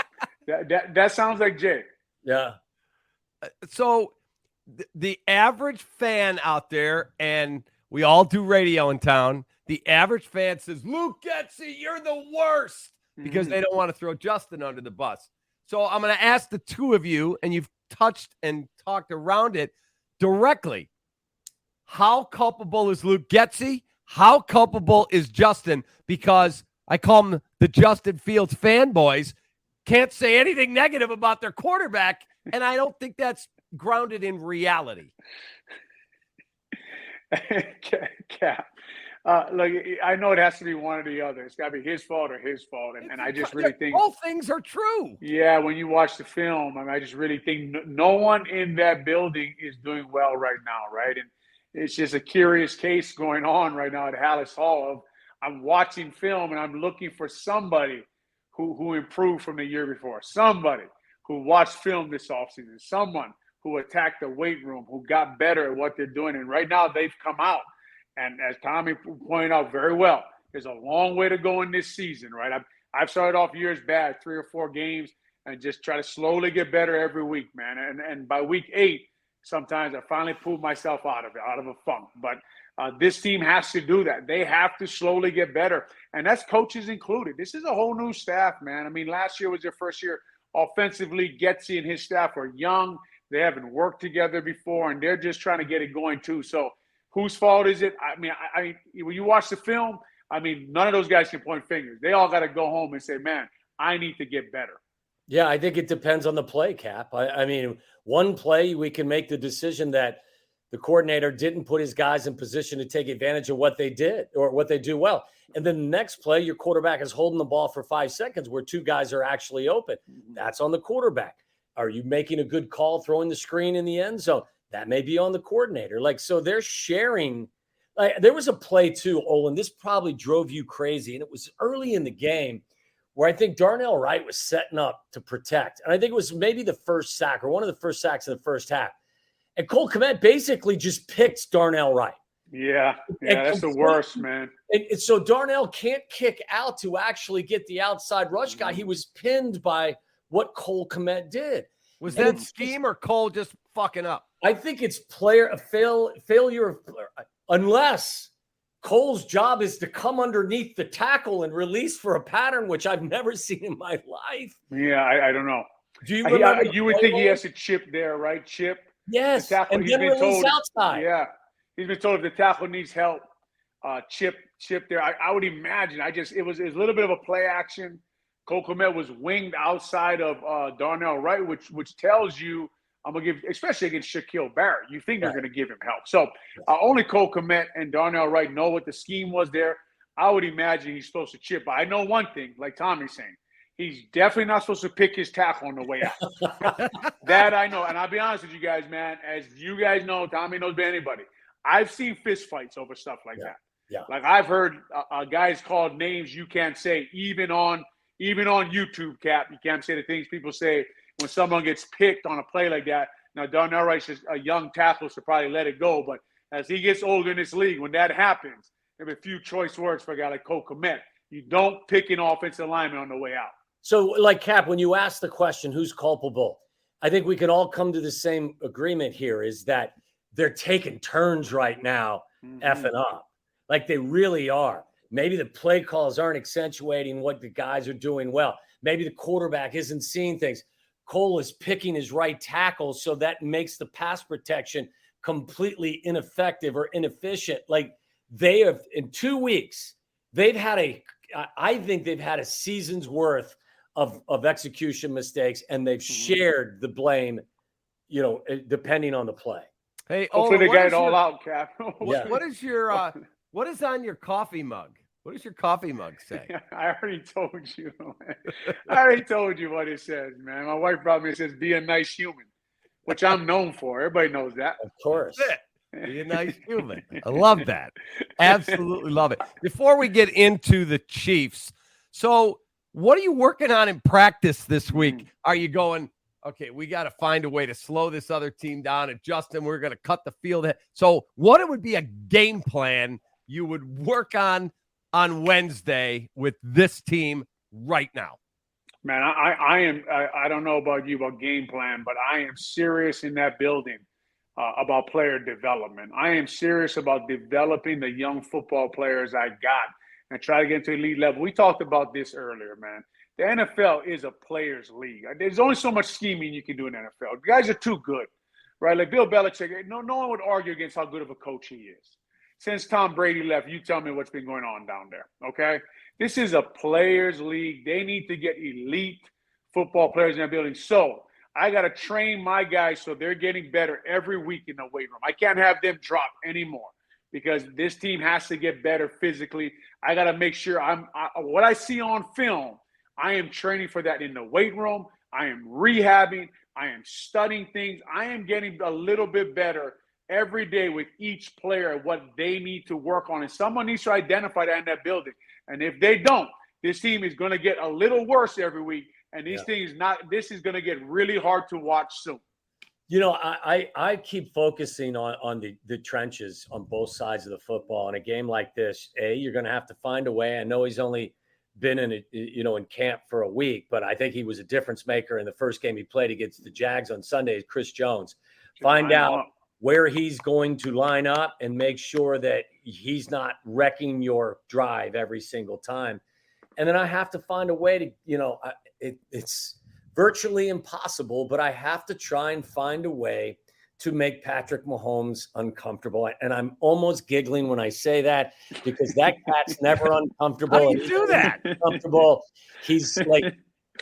That sounds like Jay. Yeah. So the average fan out there, and we all do radio in town, the average fan says, Luke Getsy, you're the worst, because they don't want to throw Justin under the bus. So I'm going to ask the two of you, and you've touched and talked around it directly. How culpable is Luke Getsy? How culpable is Justin? Because I call them the Justin Fields fanboys, can't say anything negative about their quarterback, and I don't think that's grounded in reality. Cap. Look, I know it has to be one or the other. It's got to be his fault or his fault. And I just really think both things are true. Yeah, when you watch the film, I just really think no one in that building is doing well right now, right? And it's just a curious case going on right now at Hallis Hall. I'm watching film and I'm looking for somebody who improved from the year before, somebody who watched film this offseason, someone who attacked the weight room, who got better at what they're doing. And right now they've come out. And as Tommy pointed out very well, there's a long way to go in this season, right? I've started off years bad, 3 or 4 games, and just try to slowly get better every week, man. And by week 8, sometimes I finally pulled myself out of a funk. But this team has to do that. They have to slowly get better. And that's coaches included. This is a whole new staff, man. I mean, last year was their first year offensively. Getsy and his staff are young. They haven't worked together before, and they're just trying to get it going too. So whose fault is it? I mean, when you watch the film, none of those guys can point fingers. They all got to go home and say, man, I need to get better. Yeah, I think it depends on the play, Cap. I mean, one play, we can make the decision that the coordinator didn't put his guys in position to take advantage of what they did or what they do well. And then the next play, your quarterback is holding the ball for 5 seconds where 2 guys are actually open. That's on the quarterback. Are you making a good call throwing the screen in the end zone? That may be on the coordinator. So they're sharing. There was a play too, Olin. This probably drove you crazy. And it was early in the game where I think Darnell Wright was setting up to protect. And I think it was maybe the first sack or one of the first sacks in the first half. And Cole Kmet basically just picked Darnell Wright. Yeah, that's the worst, man. And so Darnell can't kick out to actually get the outside rush guy. He was pinned by what Cole Kmet did. Was that scheme or Cole just fucking up? I think it's failure of unless Cole's job is to come underneath the tackle and release for a pattern, which I've never seen in my life. Yeah, I don't know. Do you remember? You would think he has to chip there, right? Chip. Yes, and then release outside. Yeah, he's been told if the tackle needs help, chip there. I would imagine. It was a little bit of a play action. Cole Kmet was winged outside of Darnell Wright, which tells you I'm going to give, especially against Shaquille Barrett, you think they're going to give him help. So only Cole Kmet and Darnell Wright know what the scheme was there. I would imagine he's supposed to chip. But I know one thing, like Tommy's saying, he's definitely not supposed to pick his tackle on the way out. That I know. And I'll be honest with you guys, man. As you guys know, Tommy knows better than anybody. I've seen fist fights over stuff like that. Yeah. Like I've heard guys called names you can't say, even on YouTube, Cap. You can't say the things people say when someone gets picked on a play like that. Now, Darnell Rice is a young tackle, so probably let it go. But as he gets older in this league, when that happens, there are a few choice words for a guy like Cole Kmet. You don't pick an offensive lineman on the way out. So, like, Cap, when you ask the question, who's culpable, I think we can all come to the same agreement here is that they're taking turns right now effing up. Like they really are. Maybe the play calls aren't accentuating what the guys are doing well. Maybe the quarterback isn't seeing things. Cole is picking his right tackle, so that makes the pass protection completely ineffective or inefficient. Like they have, in 2 weeks, I think they've had a season's worth of execution mistakes, and they've shared the blame, depending on the play. Hey, hopefully they get it all out, Cap. What is your what is on your coffee mug? What does your coffee mug say? I already told you. I already told you what it says, man. My wife brought me. It says, "Be a nice human," which I'm known for. Everybody knows that. Of course. Be a nice human. I love that. Absolutely love it. Before we get into the Chiefs, so what are you working on in practice this week? Are you going, okay, we got to find a way to slow this other team down, adjust them. We're going to cut the field. So what would be a game plan you would work on Wednesday with this team right now? Man, I don't know about you about game plan, but I am serious in that building about player development. I am serious about developing the young football players I got and try to get to elite level. We talked about this earlier, man. The NFL is a players' league. There's only so much scheming you can do in the NFL. The guys are too good, right? Like Bill Belichick, no one would argue against how good of a coach he is. Since Tom Brady left, you tell me what's been going on down there, okay? This is a players' league. They need to get elite football players in that building. So I got to train my guys so they're getting better every week in the weight room. I can't have them drop anymore because this team has to get better physically. I got to make sure what I see on film, I am training for that in the weight room. I am rehabbing. I am studying things. I am getting a little bit better every day with each player, what they need to work on. And someone needs to identify that in that building. And if they don't, this team is going to get a little worse every week. And this is going to get really hard to watch soon. I keep focusing on the trenches on both sides of the football. In a game like this, you're going to have to find a way. I know he's only been in camp for a week, but I think he was a difference maker in the first game he played against the Jags on Sunday, Chris Jones. Find out where he's going to line up and make sure that he's not wrecking your drive every single time. And then I have to find a way to, it's virtually impossible, but I have to try and find a way to make Patrick Mahomes uncomfortable. And I'm almost giggling when I say that because that cat's never uncomfortable. How do you do that? Uncomfortable. He's like,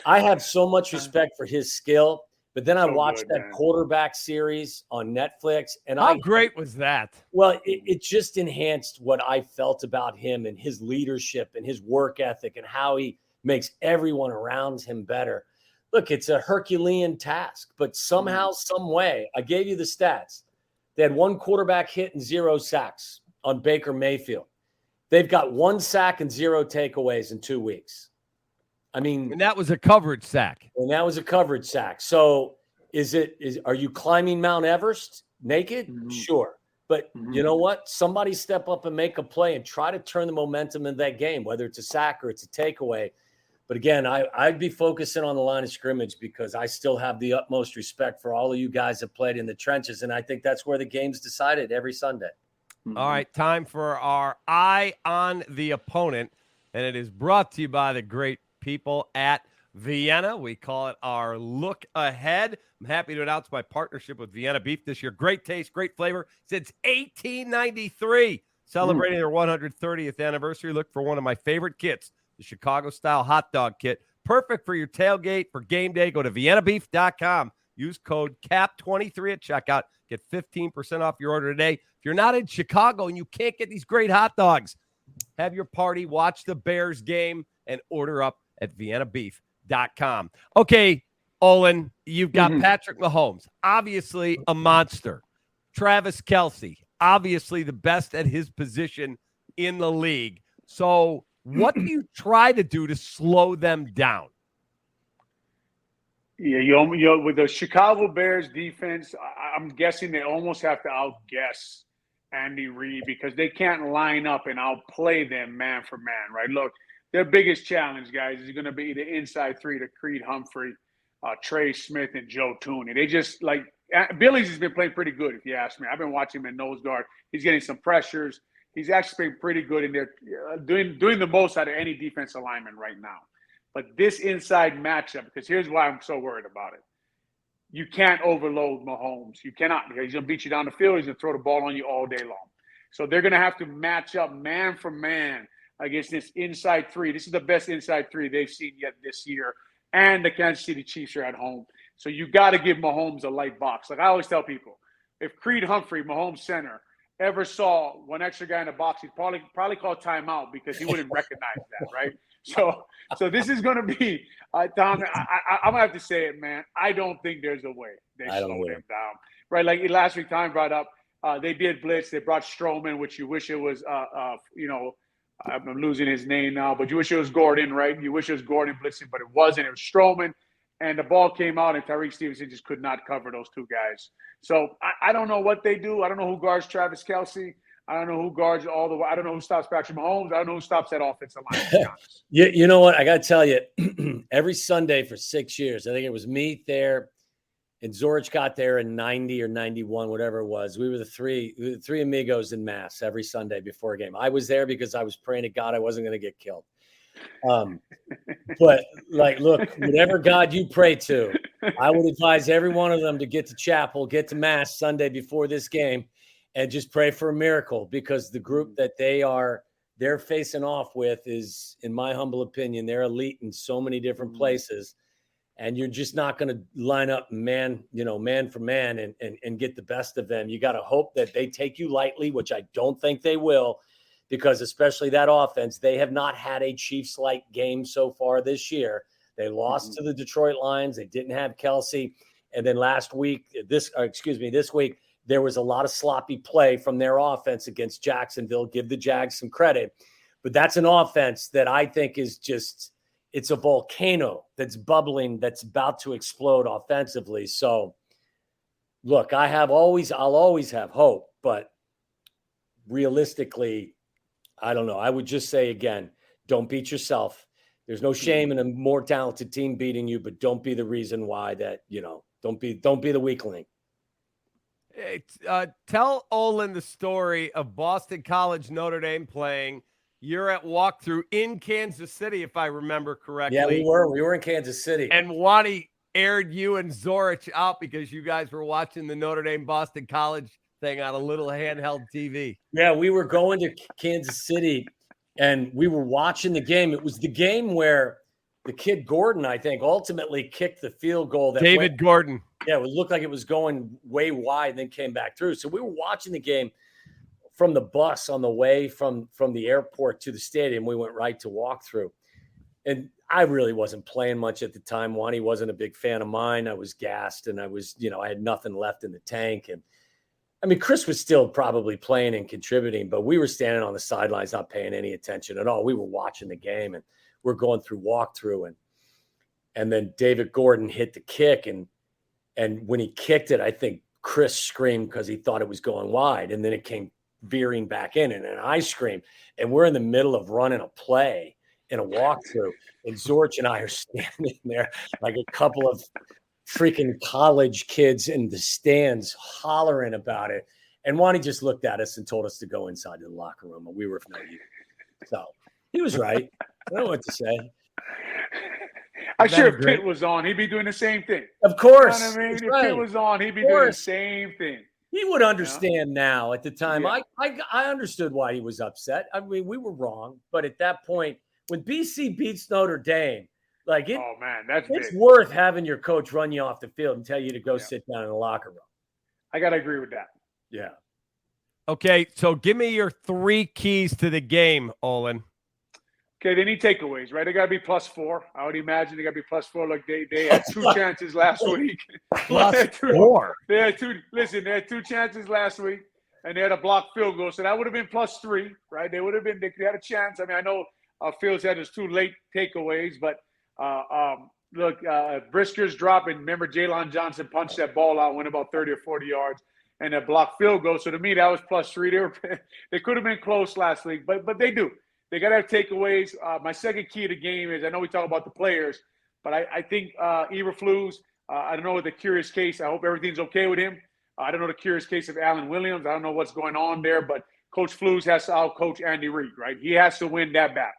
I have so much respect for his skill. But then I watched that quarterback series on Netflix. And how great was that? Well, it just enhanced what I felt about him and his leadership and his work ethic and how he makes everyone around him better. Look, it's a Herculean task, but somehow, some way, I gave you the stats. They had 1 quarterback hit and 0 sacks on Baker Mayfield. They've got 1 sack and 0 takeaways in 2 weeks. I mean, and that was a coverage sack. So are you climbing Mount Everest naked? Mm-hmm. Sure. But you know what? Somebody step up and make a play and try to turn the momentum in that game, whether it's a sack or it's a takeaway. But again, I'd be focusing on the line of scrimmage because I still have the utmost respect for all of you guys that played in the trenches. And I think that's where the game's decided every Sunday. Mm-hmm. All right, time for our Eye on the Opponent. And it is brought to you by the great people at Vienna. We call it our look ahead. I'm happy to announce my partnership with Vienna Beef this year. Great taste, great flavor since 1893. Celebrating their 130th anniversary. Look for one of my favorite kits, the Chicago-style hot dog kit. Perfect for your tailgate, for game day. Go to viennabeef.com. Use code CAP23 at checkout. Get 15% off your order today. If you're not in Chicago and you can't get these great hot dogs, have your party, watch the Bears game, and order up at viennabeef.com. Okay, Olin, you've got Patrick Mahomes, obviously a monster. Travis Kelce, obviously the best at his position in the league. So what do you try to do to slow them down? Yeah, you with the Chicago Bears defense, I'm guessing they almost have to outguess Andy Reid because they can't line up and outplay them man for man, right? Look, their biggest challenge, guys, is going to be the inside three to Creed Humphrey, Trey Smith, and Joe Tooney. They just Billy's has been playing pretty good, if you ask me. I've been watching him in nose guard. He's getting some pressures. He's actually been pretty good in there, doing the most out of any defensive lineman right now. But this inside matchup, because here's why I'm so worried about it. You can't overload Mahomes. You cannot. He's going to beat you down the field. He's going to throw the ball on you all day long. So they're going to have to match up man for man against this inside three. This is the best inside three they've seen yet this year. And the Kansas City Chiefs are at home. So you got to give Mahomes a light box. Like I always tell people, if Creed Humphrey, Mahomes center, ever saw one extra guy in the box, he'd probably call timeout because he wouldn't recognize that, right? So this is going to be, Tom, I'm going to have to say it, man. I don't think there's a way they slow them down. Right, like last week, Tom brought up, they did blitz. They brought Strowman, which you wish it was, I'm losing his name now, but you wish it was Gordon, right? You wish it was Gordon blitzing, but it wasn't. It was Strowman. And the ball came out, and Tyreek Stevenson just could not cover those two guys. So I don't know what they do. I don't know who guards Travis Kelce. I don't know who guards I don't know who stops Patrick Mahomes. I don't know who stops that offensive line. You know what? I got to tell you, every Sunday for 6 years, I think it was me there, and Zorich got there in 90 or 91, whatever it was. We were the three amigos in mass every Sunday before a game. I was there because I was praying to God I wasn't going to get killed. But look, whatever God you pray to, I would advise every one of them to get to chapel, get to mass Sunday before this game, and just pray for a miracle, because the group that they're facing off with is, in my humble opinion, they're elite in so many different places, and you're just not going to line up man for man and get the best of them. You got to hope that they take you lightly, which I don't think they will, because especially that offense, they have not had a Chiefs-like game so far this year. They lost to the Detroit Lions. They didn't have Kelce. And then this week, there was a lot of sloppy play from their offense against Jacksonville. Give the Jags some credit. But that's an offense that I think is just, it's a volcano that's bubbling, that's about to explode offensively. So, look, I'll always have hope, but realistically, I don't know. I would just say, again, don't beat yourself. There's no shame in a more talented team beating you, but don't be the reason why that, don't be the weak link. Tell Olin the story of Boston College Notre Dame playing. You're at walkthrough in Kansas City, if I remember correctly. Yeah, we were in Kansas City. And Wani aired you and Zorich out because you guys were watching the Notre Dame Boston College thing on a little handheld TV. Yeah, we were going to Kansas City and we were watching the game. It was the game where the kid Gordon, I think, ultimately kicked the field goal. That Gordon. Yeah, it looked like it was going way wide and then came back through. So we were watching the game from the bus on the way from the airport to the stadium. We went right to walkthrough. And I really wasn't playing much at the time. Wani wasn't a big fan of mine. I was gassed and I was, I had nothing left in the tank. And I mean, Chris was still probably playing and contributing, but we were standing on the sidelines, not paying any attention at all. We were watching the game and we're going through walkthrough. And then David Gordon hit the kick. And when he kicked it, I think Chris screamed because he thought it was going wide. And then it came veering back in. And then I screamed. And we're in the middle of running a play in a walkthrough. And Zorch and I are standing there like a couple of freaking college kids in the stands hollering about it. And Wani just looked at us and told us to go inside the locker room. And we were of no use. So he was right. I don't know what to say. I'm sure if Pitt was on, he'd be doing the same thing. Of course. You know what I mean? If Pitt was on, he'd be doing the same thing. He would understand now. At the time, yeah. I understood why he was upset. I mean, we were wrong. But at that point, when BC beats Notre Dame, it's worth having your coach run you off the field and tell you to go sit down in the locker room. I got to agree with that. Yeah. Okay, so give me your 3 keys to the game, Olin. Okay, they need takeaways, right? They got to be +4. I would imagine they got to be +4. Look, they had 2 chances last week. +4. They had 2 chances last week. and they had a blocked field goal. So that would have been +3, right? They had a chance. I mean, I know Fields had his 2 late takeaways, but look, Brisker's drop, and remember Jalen Johnson punched that ball out, went about 30 or 40 yards, and a blocked field goal. So to me, that was +3. They could have been close last week, but they do. They got to have takeaways. My second key to the game is, I know we talk about the players, but I think Eberflus, I don't know what the curious case. I hope everything's okay with him. I don't know the curious case of Alan Williams. I don't know what's going on there, but Coach Flus has to out-coach Andy Reid, right? He has to win that battle.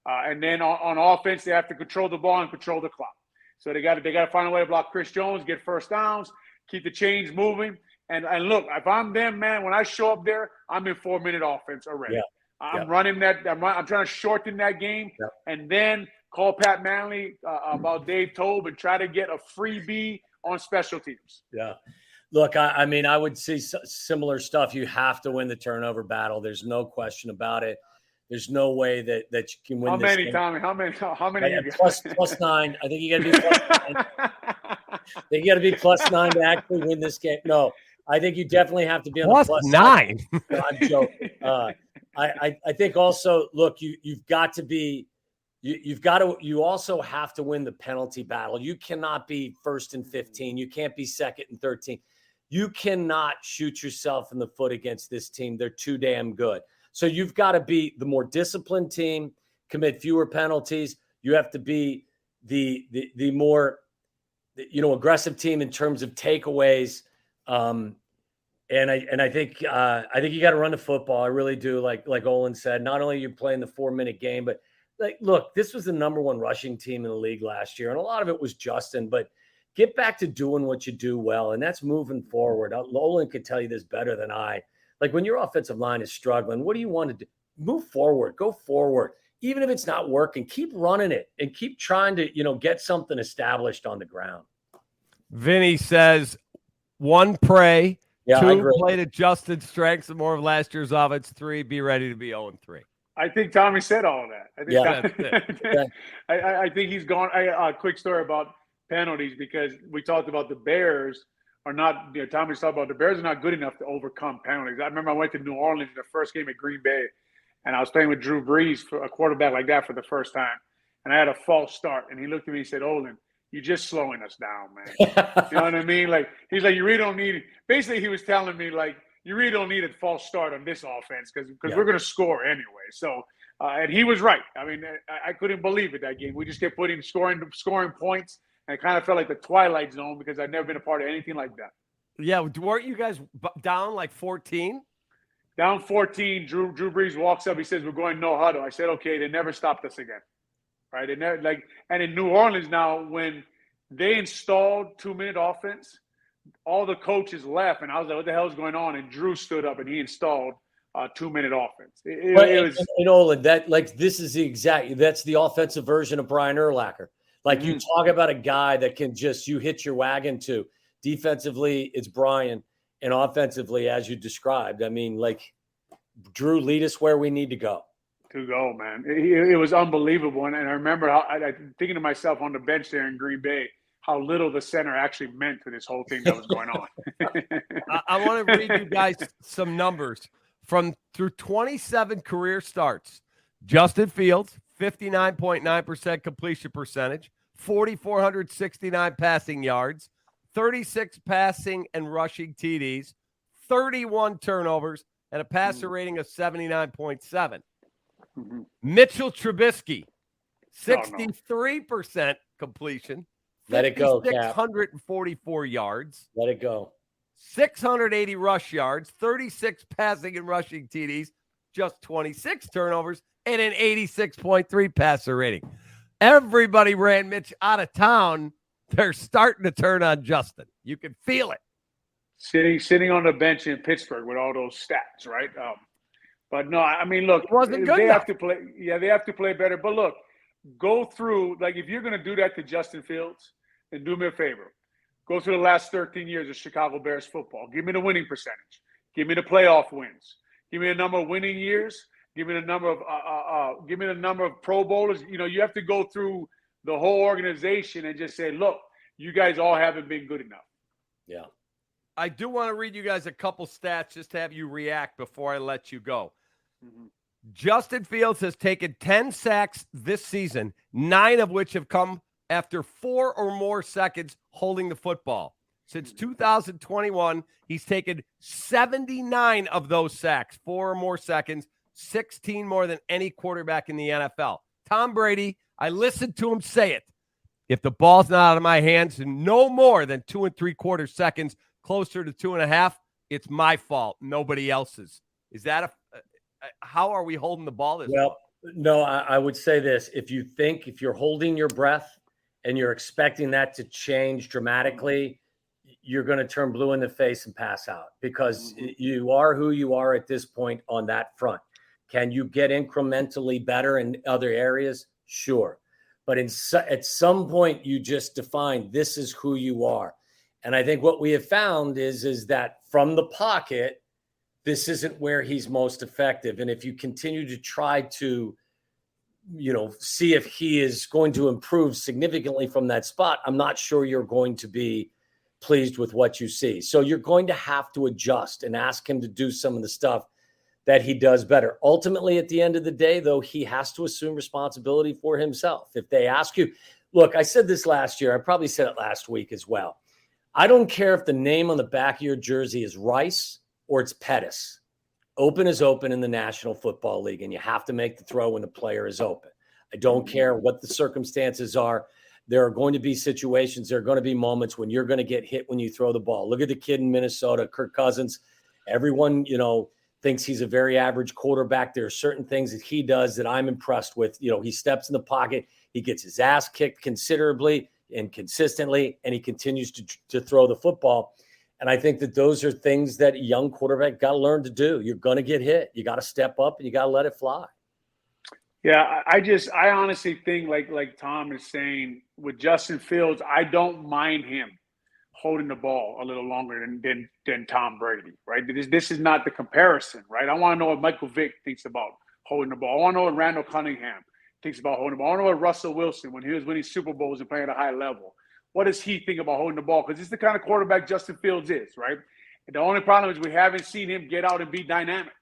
And then on offense, they have to control the ball and control the clock. So they got to find a way to block Chris Jones, get first downs, keep the chains moving. And look, if I'm them, man, when I show up there, I'm in 4-minute offense already. Yeah. I'm running that. I'm trying to shorten that game, and then call Pat Manley about Dave Tobe and try to get a freebie on special teams. Yeah. Look, I mean, I would see similar stuff. You have to win the turnover battle. There's no question about it. There's no way that you can win. How this many, game. Tommy? How many? +9. I think you got to be +9. I think you got to be +9 to actually win this game. No, I think you definitely have to be on the +9. No, I'm joking. I think also, look, you've got to be. You also have to win the penalty battle. You cannot be 1st and 15. You can't be 2nd and 13. You cannot shoot yourself in the foot against this team. They're too damn good. So you've got to be the more disciplined team, commit fewer penalties. You have to be the more, aggressive team in terms of takeaways. And I think you got to run the football. I really do. Like Olin said, not only are you playing the 4-minute game, but look, this was the #1 rushing team in the league last year, and a lot of it was Justin. But get back to doing what you do well, and that's moving forward. Olin could tell you this better than I. Like, when your offensive line is struggling, what do you want to do? Move forward, go forward. Even if it's not working, keep running it and keep trying to, get something established on the ground. Vinny says, 1, pray. Yeah, 2, play to Justin's strengths and more of last year's offense. 3, be ready to be 0-3. I think Tommy said all of that. I think he's gone. A quick story about penalties, because we talked about the Bears are not, Tommy's talking about the Bears are not good enough to overcome penalties. I remember I went to New Orleans in the first game at Green Bay, and I was playing with Drew Brees, for a quarterback like that, for the first time. And I had a false start, and he looked at me and said, "Olin, you're just slowing us down, man." You know what I mean? Like, he's like, "You really don't need it." Basically, he was telling me, like, you really don't need a false start on this offense because we're going to score anyway. So, and he was right. I mean, I couldn't believe it that game. We just kept scoring points, and it kind of felt like the Twilight Zone because I'd never been a part of anything like that. Yeah, weren't you guys down like 14? Down 14. Drew Brees walks up. He says, "We're going no huddle." I said, "Okay." They never stopped us again, right? They never, and in New Orleans now, when they installed 2-minute offense, all the coaches left, and I was like, "What the hell is going on?" And Drew stood up and he installed 2-minute offense. It was, Olin, this is that's the offensive version of Brian Urlacher. Like, you talk about a guy that can you hit your wagon to. Defensively, it's Brian, and offensively, as you described, I mean, Drew, lead us where we need to go. Man. It was unbelievable. And I remember I'm thinking to myself on the bench there in Green Bay, how little the center actually meant to this whole thing that was going on. I want to read you guys some numbers through 27 career starts. Justin Fields, 59.9% completion percentage, 4,469 passing yards, 36 passing and rushing TDs, 31 turnovers, and a passer rating of 79.7. Mitchell Trubisky, 63% completion. Let it go, Cap. 644 yards. Let it go. 680 rush yards, 36 passing and rushing TDs, just 26 turnovers, and an 86.3 passer rating. Everybody ran Mitch out of town. They're starting to turn on Justin. You can feel it. Sitting on the bench in Pittsburgh with all those stats, right? But no, I mean, look, it wasn't good they enough. have to play. Yeah, they have to play better. But look, go through, if you're going to do that to Justin Fields, then do me a favor. Go through the last 13 years of Chicago Bears football. Give me the winning percentage. Give me the playoff wins. Give me the number of winning years. Give me the number of Pro Bowlers. You have to go through the whole organization and just say, look, you guys all haven't been good enough. Yeah. I do want to read you guys a couple stats just to have you react before I let you go. Mm-hmm. Justin Fields has taken 10 sacks this season, 9 of which have come after 4 or more seconds holding the football. Since 2021, he's taken 79 of those sacks, 4 or more seconds, 16 more than any quarterback in the NFL. Tom Brady, I listened to him say it. If the ball's not out of my hands in no more than 2 3/4 seconds, closer to 2.5, it's my fault, nobody else's. Is that how are we holding the ball this Well, no, I would say this. If you're holding your breath and you're expecting that to change dramatically, you're going to turn blue in the face and pass out because you are who you are at this point on that front. Can you get incrementally better in other areas? Sure. But at some point, you just define this is who you are. And I think what we have found is that from the pocket, this isn't where he's most effective. And if you continue to try to, see if he is going to improve significantly from that spot, I'm not sure you're going to be pleased with what you see. So you're going to have to adjust and ask him to do some of the stuff that he does better. Ultimately, at the end of the day, though, he has to assume responsibility for himself. If they ask you, look, I said this last year, I probably said it last week as well. I don't care if the name on the back of your jersey is Rice or it's Pettis. Open is open in the National Football League, and you have to make the throw when the player is open. I don't care what the circumstances are. There are going to be situations, there are going to be moments when you're going to get hit when you throw the ball. Look at the kid in Minnesota, Kirk Cousins. Everyone, thinks he's a very average quarterback. There are certain things that he does that I'm impressed with. He steps in the pocket, he gets his ass kicked considerably and consistently, and he continues to throw the football. And I think that those are things that a young quarterback got to learn to do. You're going to get hit. You got to step up and you got to let it fly. Yeah, I honestly think like Tom is saying with Justin Fields, I don't mind him holding the ball a little longer than Tom Brady, right? This is not the comparison, right? I want to know what Michael Vick thinks about holding the ball. I want to know what Randall Cunningham thinks about holding the ball. I want to know what Russell Wilson, when he was winning Super Bowls and playing at a high level, what does he think about holding the ball? Because it's the kind of quarterback Justin Fields is, right? And the only problem is we haven't seen him get out and be dynamic,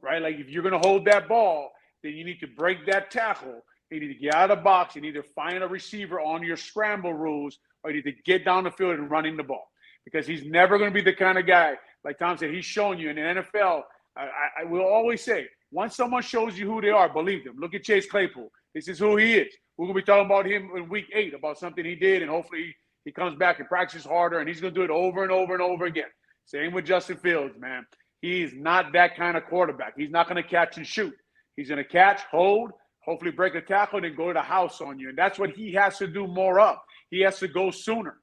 right? Like if you're going to hold that ball, then you need to break that tackle. You need to get out of the box. You need to find a receiver on your scramble rules, or you need to get down the field and running the ball, because he's never going to be the kind of guy, like Tom said, he's shown you in the NFL. I will always say, once someone shows you who they are, believe them. Look at Chase Claypool. This is who he is. We're going to be talking about him in week 8, about something he did, and hopefully he comes back and practices harder, and he's going to do it over and over and over again. Same with Justin Fields, man. He's not that kind of quarterback. He's not going to catch and shoot. He's going to catch, hold, hopefully break a tackle, and then go to the house on you. And that's what he has to do more of. He has to go sooner.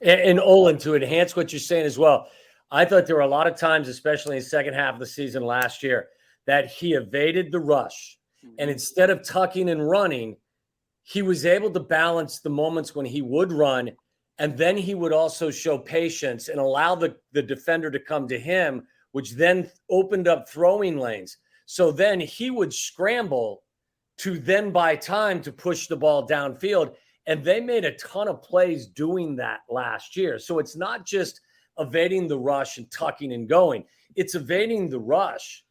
And Olin, to enhance what you're saying as well, I thought there were a lot of times, especially in the second half of the season last year, that he evaded the rush. And instead of tucking and running, he was able to balance the moments when he would run, and then he would also show patience and allow the defender to come to him, which then opened up throwing lanes. So then he would scramble to then buy time to push the ball downfield. And they made a ton of plays doing that last year. So it's not just evading the rush and tucking and going. It's evading the rush,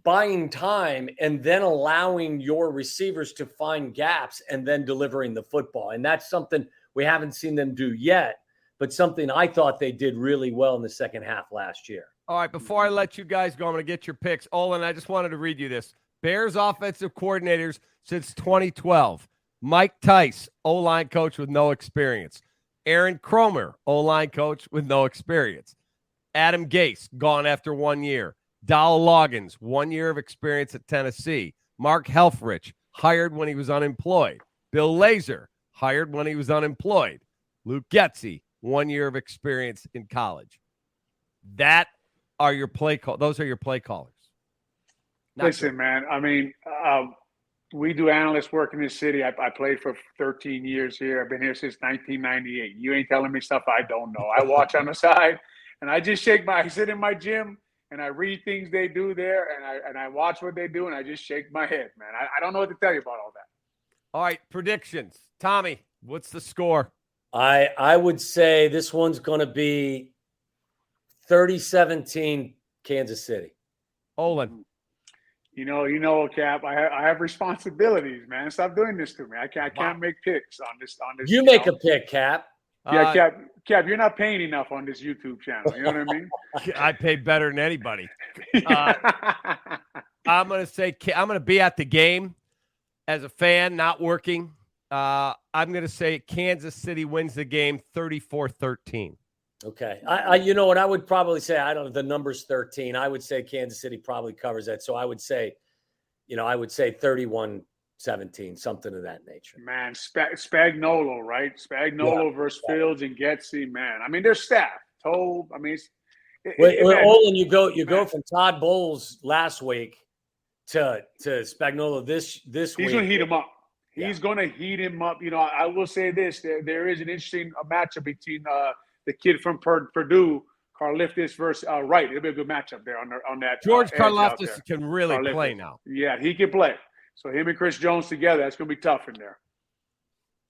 buying time, and then allowing your receivers to find gaps and then delivering the football. And that's something we haven't seen them do yet, but something I thought they did really well in the second half last year. All right, before I let you guys go, I'm going to get your picks. Olin, I just wanted to read you this. Bears offensive coordinators since 2012. Mike Tice, O-line coach with no experience. Aaron Kromer, O-line coach with no experience. Adam Gase, gone after 1 year. Dowell Loggins, 1 year of experience at Tennessee. Mark Helfrich, hired when he was unemployed. Bill Lazor, hired when he was unemployed. Luke Getsy, 1 year of experience in college. Those are your play callers. Listen, man, I mean, we do analyst work in this city. I played for 13 years here. I've been here since 1998. You ain't telling me stuff I don't know. I watch on the side, and I just I sit in my gym, and I read things they do there, and I watch what they do, and I just shake my head, man. I don't know what to tell you about all that. All right, predictions. Tommy, what's the score? I would say this one's going to be 30-17 Kansas City. Olin. You know, Cap. I have responsibilities, man. Stop doing this to me. I can't make picks on this. You make a pick, Cap. Yeah, Cap. You're not paying enough on this YouTube channel. You know what I mean? I pay better than anybody. I'm gonna be at the game as a fan, not working. I'm gonna say Kansas City wins the game 34-13. Okay. I you know what I would probably say, I don't know, the number's 13. I would say Kansas City probably covers that. So I would say 31-17, something of that nature. Man, Spagnuolo, right? Spagnuolo versus Fields and Getsy, man. I mean, they're staffed. Olin, you go from Todd Bowles last week to Spagnuolo this week. He's going to heat him up. He's going to heat him up. You know, I will say this: there is an interesting matchup between the kid from Purdue, Karlaftis versus Wright. It'll be a good matchup there on that. George Karlaftis can really play now. Yeah, he can play. So him and Chris Jones together, that's going to be tough in there.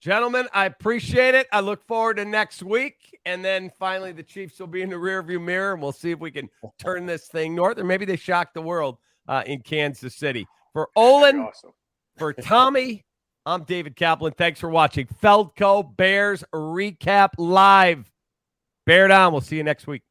Gentlemen, I appreciate it. I look forward to next week. And then finally the Chiefs will be in the rearview mirror, and we'll see if we can turn this thing north, or maybe they shock the world in Kansas City. For Olin, awesome. For Tommy, I'm David Kaplan. Thanks for watching Feldco Bears Recap Live. Bear down. We'll see you next week.